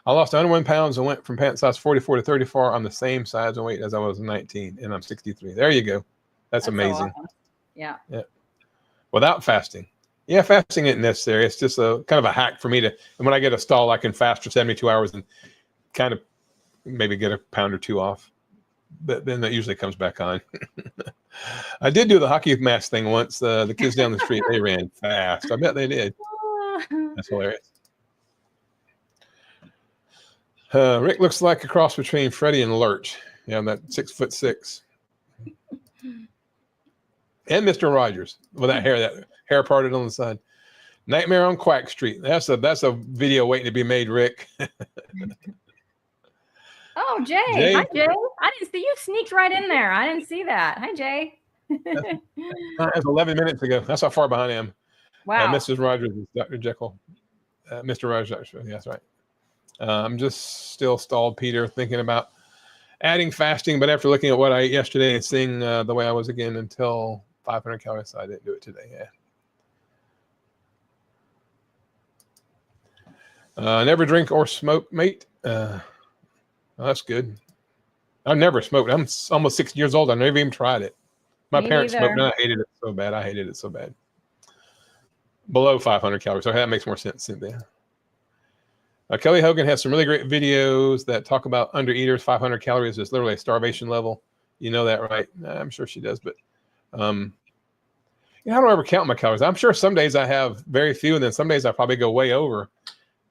I lost 101 pounds and went from pant size 44 to 34 on the same size and weight as I was 19, and I'm 63. There you go. That's amazing. So awesome. Yeah. Without fasting. Yeah, fasting isn't necessary. It's just a kind of a hack for me to, and when I get a stall, I can fast for 72 hours and kind of maybe get a pound or 2 off. But then that usually comes back on. I did do the hockey mask thing once. The kids down the street, they ran fast. I bet they did. That's hilarious. Rick looks like a cross between Freddie and Lurch. Yeah, that 6'6". And Mr. Rogers with that hair parted on the side. Nightmare on Quack Street. That's a video waiting to be made, Rick. Oh, Jay. Hi, Jay. I didn't see you sneaked right in there. I didn't see that. Hi, Jay. That's 11 minutes ago. That's how far behind I am. Wow. Mrs. Rogers is Dr. Jekyll. Mr. Rogers, yeah, that's right. I'm just still stalled, Peter, thinking about adding fasting, but after looking at what I ate yesterday and seeing the way I was again until 500 calories, so I didn't do it today. Yeah. Never drink or smoke, mate. Well, that's good. I've never smoked. I'm almost 60 years old. I've never even tried it. My parents smoked, and I hated it so bad. I hated it so bad. Below 500 calories. So that makes more sense, Cynthia. Kelly Hogan has some really great videos that talk about undereaters. 500 calories is literally a starvation level. You know that, right? I'm sure she does, but I don't ever count my calories. I'm sure some days I have very few, and then some days I probably go way over.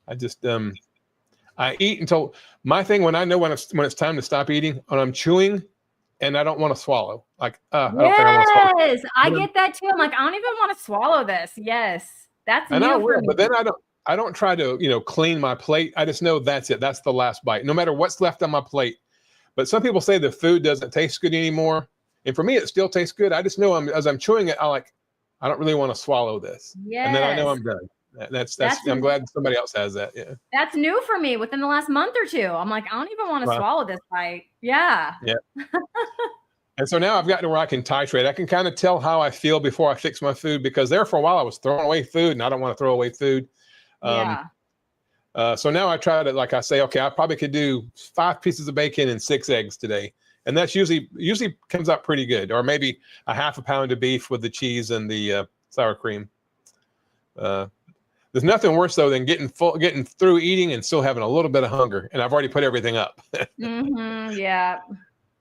I just I eat until my thing when I know when it's time to stop eating, when I'm chewing and I don't want to swallow. Like I don't think I want to swallow. Yes, I get that too. I'm like, I don't even want to swallow this. Yes, that's And new I for will, me. but then I don't try to, clean my plate. I just know that's it. That's the last bite, no matter what's left on my plate. But some people say the food doesn't taste good anymore. And for me, it still tastes good. I just know as I'm chewing it, I don't really want to swallow this. Yes. And then I know I'm done. That's I'm glad somebody else has that. Yeah. That's new for me within the last month or two. I'm like, I don't even want to swallow this bite. Yeah. Yeah. And so now I've gotten to where I can titrate. I can kind of tell how I feel before I fix my food, because there for a while I was throwing away food and I don't want to throw away food. Yeah. So now I try to, like I say, okay, I probably could do 5 pieces of bacon and 6 eggs today. And that's usually comes out pretty good. Or maybe a half a pound of beef with the cheese and the sour cream. There's nothing worse though than getting through eating and still having a little bit of hunger. And I've already put everything up. Mm-hmm, yeah.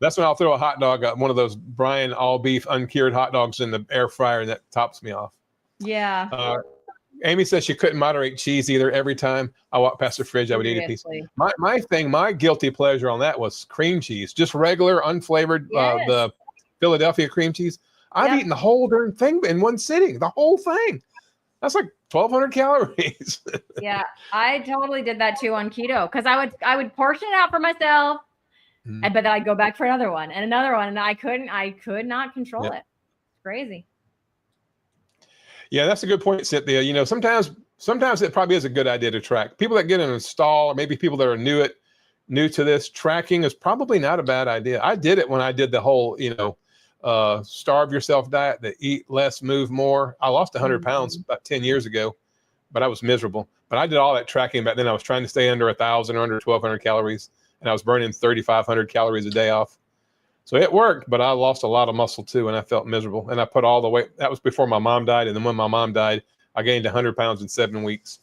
That's when I'll throw a hot dog, one of those Brian all beef uncured hot dogs in the air fryer, and that tops me off. Yeah. Amy says she couldn't moderate cheese either. Every time I walked past the fridge, I would eat a piece. Seriously. My guilty pleasure on that was cream cheese, just regular, unflavored, Yes. the Philadelphia cream cheese. I've eaten the whole darn thing in one sitting, the whole thing. That's like 1,200 calories. Yeah, I totally did that too on keto because I would portion it out for myself, but then I'd go back for another one, and I could not control it. It's crazy. Yeah, that's a good point, Cynthia. You know, sometimes it probably is a good idea to track. People that get in a stall, or maybe people that are new to this, tracking is probably not a bad idea. I did it when I did the whole, starve yourself diet, the eat less, move more. I lost 100 pounds about 10 years ago, but I was miserable. But I did all that tracking back then. I was trying to stay under 1,000 or under 1,200 calories, and I was burning 3,500 calories a day off. So it worked, but I lost a lot of muscle too, and I felt miserable. And I put all the weight. That was before my mom died, and then when my mom died, I gained 100 pounds in 7 weeks,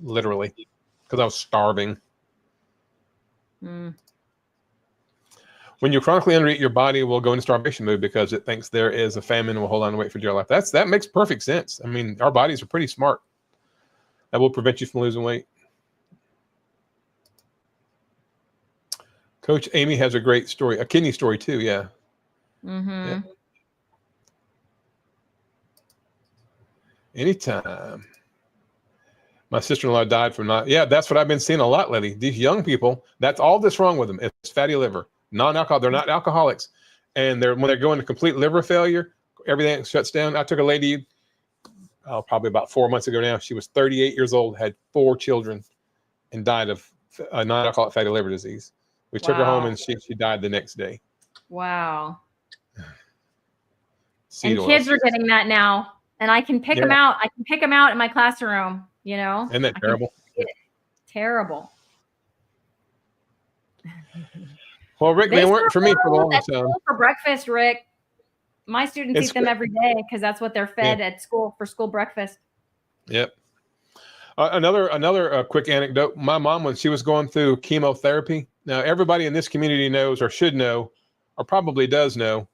literally, because I was starving. When you chronically undereat, your body will go into starvation mode because it thinks there is a famine and will hold on to wait for dear life. That makes perfect sense. I mean, our bodies are pretty smart. That will prevent you from losing weight. Coach Amy has a great story, a kidney story too. Yeah. Yeah. Anytime. My sister-in-law died from not. Yeah, that's what I've been seeing a lot lately. These young people, that's all that's wrong with them. It's fatty liver, non-alcohol. They're not alcoholics, and when they're going to complete liver failure, everything shuts down. I took a lady, probably about 4 months ago now. She was 38 years old, had 4 children, and died of non-alcoholic fatty liver disease. We took her home, and she died the next day. Wow. Seed and oil. kids are getting that now, and I can pick them out. I can pick them out in my classroom. You know, isn't that terrible? Terrible. Well, Rick, they weren't for me for a long time. For breakfast, Rick. My students eat them every day because that's what they're fed at school for school breakfast. Yep. Another quick anecdote. My mom, when she was going through chemotherapy, now everybody in this community knows or should know or probably does know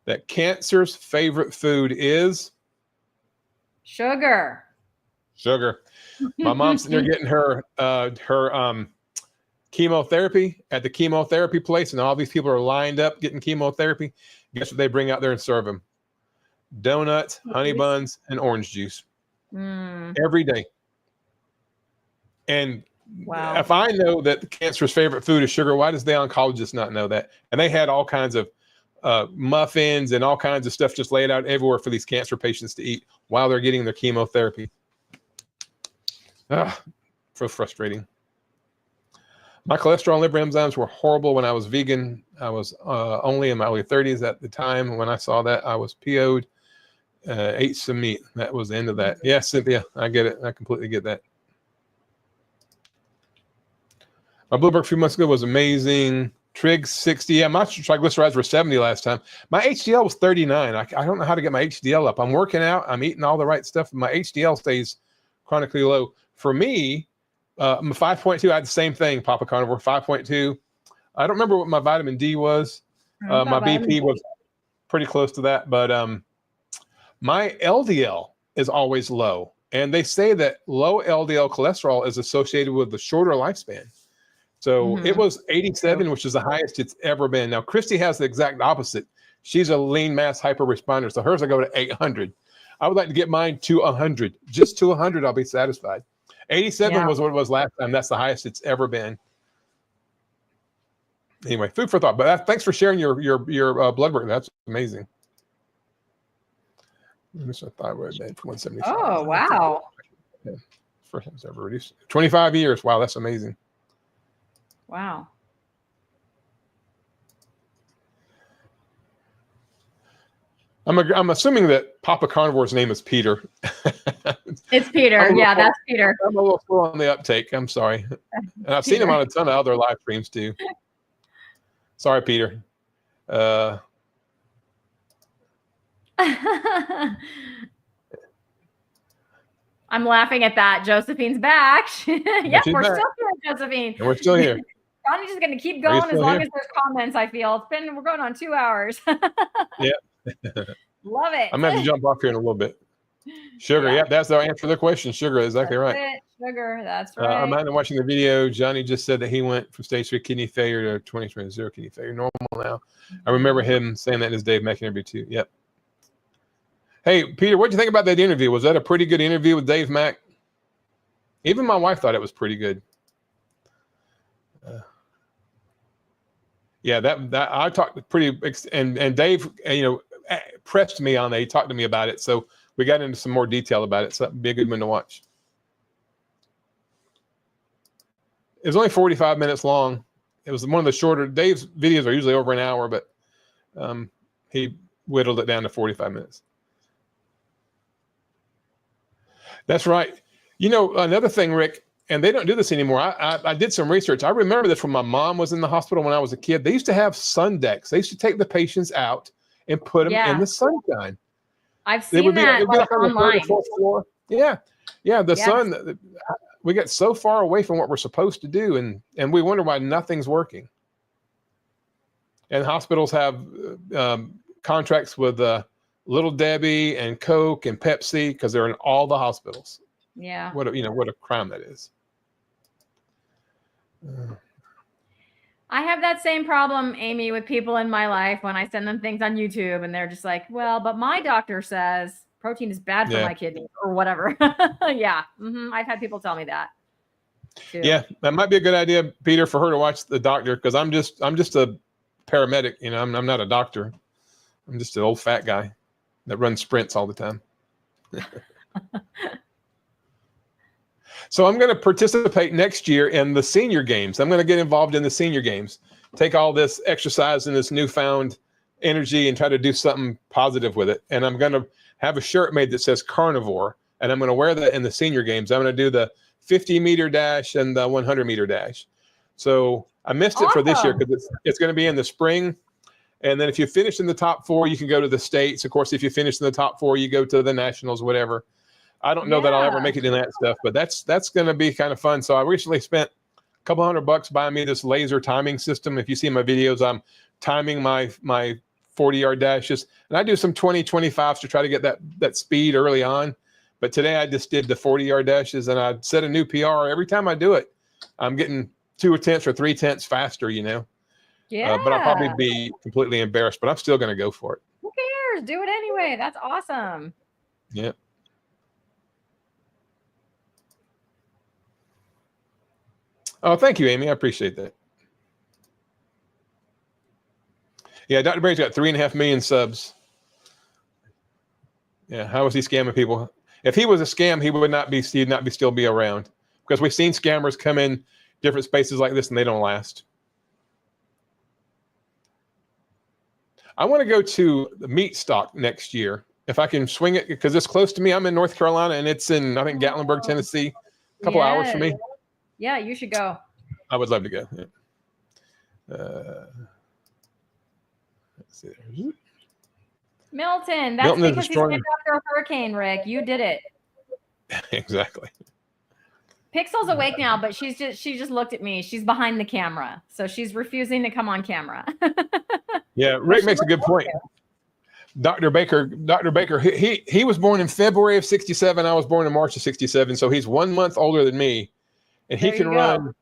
that cancer's favorite food is sugar. My mom's sitting there getting her chemotherapy at the chemotherapy place, and all these people are lined up getting chemotherapy. Guess what they bring out there and serve them? Donuts, honey buns, and orange juice every day. And if I know that cancer's favorite food is sugar, why does the oncologist not know that? And they had all kinds of muffins and all kinds of stuff just laid out everywhere for these cancer patients to eat while they're getting their chemotherapy. So frustrating. My cholesterol and liver enzymes were horrible when I was vegan. I was only in my early 30s at the time. When I saw that, I was PO'd, ate some meat. That was the end of that. Yeah, Cynthia, I get it. I completely get that. My blood work a few months ago was amazing. Trig 60. Yeah, my triglycerides were 70 last time. My HDL was 39. I don't know how to get my HDL up. I'm working out. I'm eating all the right stuff. My HDL stays chronically low. For me, I'm 5.2. I had the same thing, Papa Carnivore, 5.2. I don't remember what my vitamin D was. My BP was pretty close to that. But my LDL is always low. And they say that low LDL cholesterol is associated with the shorter lifespan. So it was 87, which is the highest it's ever been. Now, Cristie has the exact opposite. She's a lean mass hyper responder. So hers will go to 800. I would like to get mine to 100. Just to 100, I'll be satisfied. 87 was what it was last time. That's the highest it's ever been. Anyway, food for thought. But thanks for sharing your blood work. That's amazing. This is a thyroid bed for 175. Oh, wow. Yeah. First time it's ever reduced. 25 years. Wow, that's amazing. Wow. I'm assuming that Papa Carnivore's name is Peter. It's Peter. Yeah, that's Peter. I'm a little slow on the uptake. I'm sorry. And I've seen him on a ton of other live streams too. Sorry, Peter. I'm laughing at that. Josephine's back. Yep, we're still here, Josephine. And we're still here. Johnny's just going to keep Are you going as still long here? as there's comments, I feel. We're going on 2 hours. Yeah. Love it. I'm going to have to jump off here in a little bit. Sugar. Yeah. Yeah, that's the answer to the question. Sugar, exactly right. That's it. Sugar. That's I'm right. not watching the video. Johnny just said that he went from stage 3 kidney failure to 2020 kidney failure. Normal now. I remember him saying that in his Dave Mack interview too. Yep. Hey, Peter, what'd you think about that interview? Was that a pretty good interview with Dave Mack? Even my wife thought it was pretty good. Yeah, that I talked pretty, and Dave, pressed me on that. He talked to me about it, so we got into some more detail about it. So that'd be a good one to watch. It was only 45 minutes long. It was one of the shorter. Dave's videos are usually over an hour, but he whittled it down to 45 minutes. That's right. Another thing, Rick, and they don't do this anymore. I did some research. I remember this when my mom was in the hospital when I was a kid. They used to have sun decks. They used to take the patients out and put them in the sunshine. I've seen that like online. The 4th floor. Yeah. The sun. We get so far away from what we're supposed to do, and we wonder why nothing's working. And hospitals have contracts with Little Debbie and Coke and Pepsi because they're in all the hospitals. Yeah. What a crime that is. I have that same problem, Amy, with people in my life when I send them things on YouTube and they're just like, well, but my doctor says protein is bad for my kidneys or whatever. Yeah. I've had people tell me that too. Yeah, that might be a good idea, Peter, for her to watch the doctor, because I'm just a paramedic. I'm not a doctor. I'm just an old fat guy that runs sprints all the time. So I'm going to participate next year in the senior games. I'm going to get involved in the senior games, take all this exercise and this newfound energy and try to do something positive with it. And I'm going to have a shirt made that says carnivore, and I'm going to wear that in the senior games. I'm going to do the 50-meter dash and the 100-meter dash. So I missed it for this year because it's going to be in the spring. And then if you finish in the top 4, you can go to the states. Of course, if you finish in the top 4, you go to the nationals, whatever. I don't know that I'll ever make it in that stuff, but that's going to be kind of fun. So I recently spent a couple $100 buying me this laser timing system. If you see my videos, I'm timing my 40-yard dashes, and I do some 20-25s to try to get that speed early on. But today I just did the 40-yard dashes, and I set a new PR. Every time I do it, I'm getting 2/10 or 3/10 faster, Yeah. But I'll probably be completely embarrassed, but I'm still going to go for it. Who cares? Do it anyway. That's awesome. Yeah. Oh, thank you, Amy. I appreciate that. Yeah, Dr. Barry's got 3.5 million subs. Yeah, how is he scamming people? If he was a scam, he'd not still be around, because we've seen scammers come in different spaces like this and they don't last. I want to go to the meat stock next year if I can swing it, because it's close to me. I'm in North Carolina, and it's in, I think, Gatlinburg, Tennessee, a couple hours from me. Yeah, you should go. I would love to go. Yeah. Let's see there. Milton, that's Milton is because he's destroying- named after a hurricane, Rick. You did it. Exactly. Pixel's awake now, but she just looked at me. She's behind the camera, so she's refusing to come on camera. Yeah, Rick makes a good point. Dr. Baker, he was born in February of 67. I was born in March of 67, so he's 1 month older than me, and he can run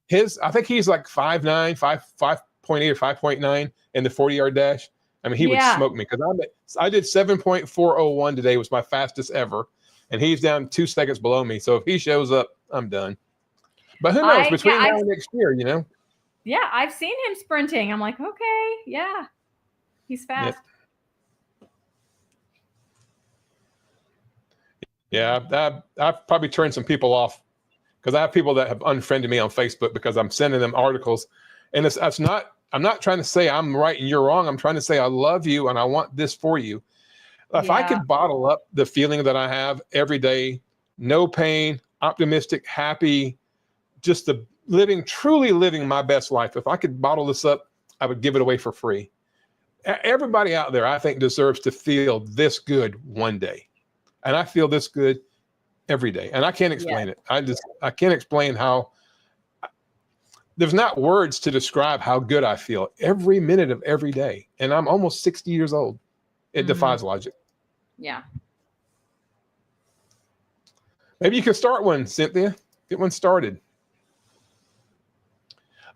his. I think he's like 5'9", 5.8 or 5.9 in the 40-yard dash. I mean, he would smoke me, because I did 7.401 today, was my fastest ever, and he's down 2 seconds below me. So if he shows up, I'm done. But who knows? Between now and next year, Yeah, I've seen him sprinting. I'm like, okay, yeah, he's fast. Yeah, I've probably turned some people off, because I have people that have unfriended me on Facebook because I'm sending them articles, and it's not. I'm not trying to say I'm right and you're wrong. I'm trying to say I love you and I want this for you. If I could bottle up the feeling that I have every day, no pain, optimistic, happy, just truly living my best life. If I could bottle this up, I would give it away for free. Everybody out there, I think, deserves to feel this good one day. And I feel this good every day. And I can't explain it. I can't explain how there's not words to describe how good I feel every minute of every day. And I'm almost 60 years old. It defies logic. Yeah. Maybe you can start one, Cynthia. Get one started.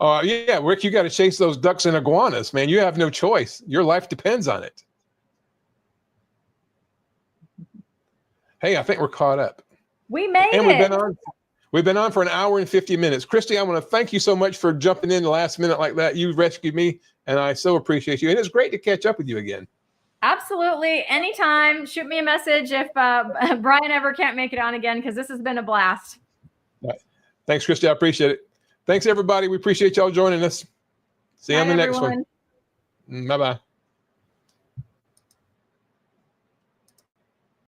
Yeah, Rick, you got to chase those ducks and iguanas, man. You have no choice. Your life depends on it. Hey, I think we're caught up. We made and it. We've been on for an hour and 50 minutes. Cristie, I want to thank you so much for jumping in the last minute like that. You rescued me, and I so appreciate you. And it's great to catch up with you again. Absolutely. Anytime. Shoot me a message if Brian ever can't make it on again, because this has been a blast. Right. Thanks, Cristie. I appreciate it. Thanks, everybody. We appreciate y'all joining us. See you on the next one. Bye-bye.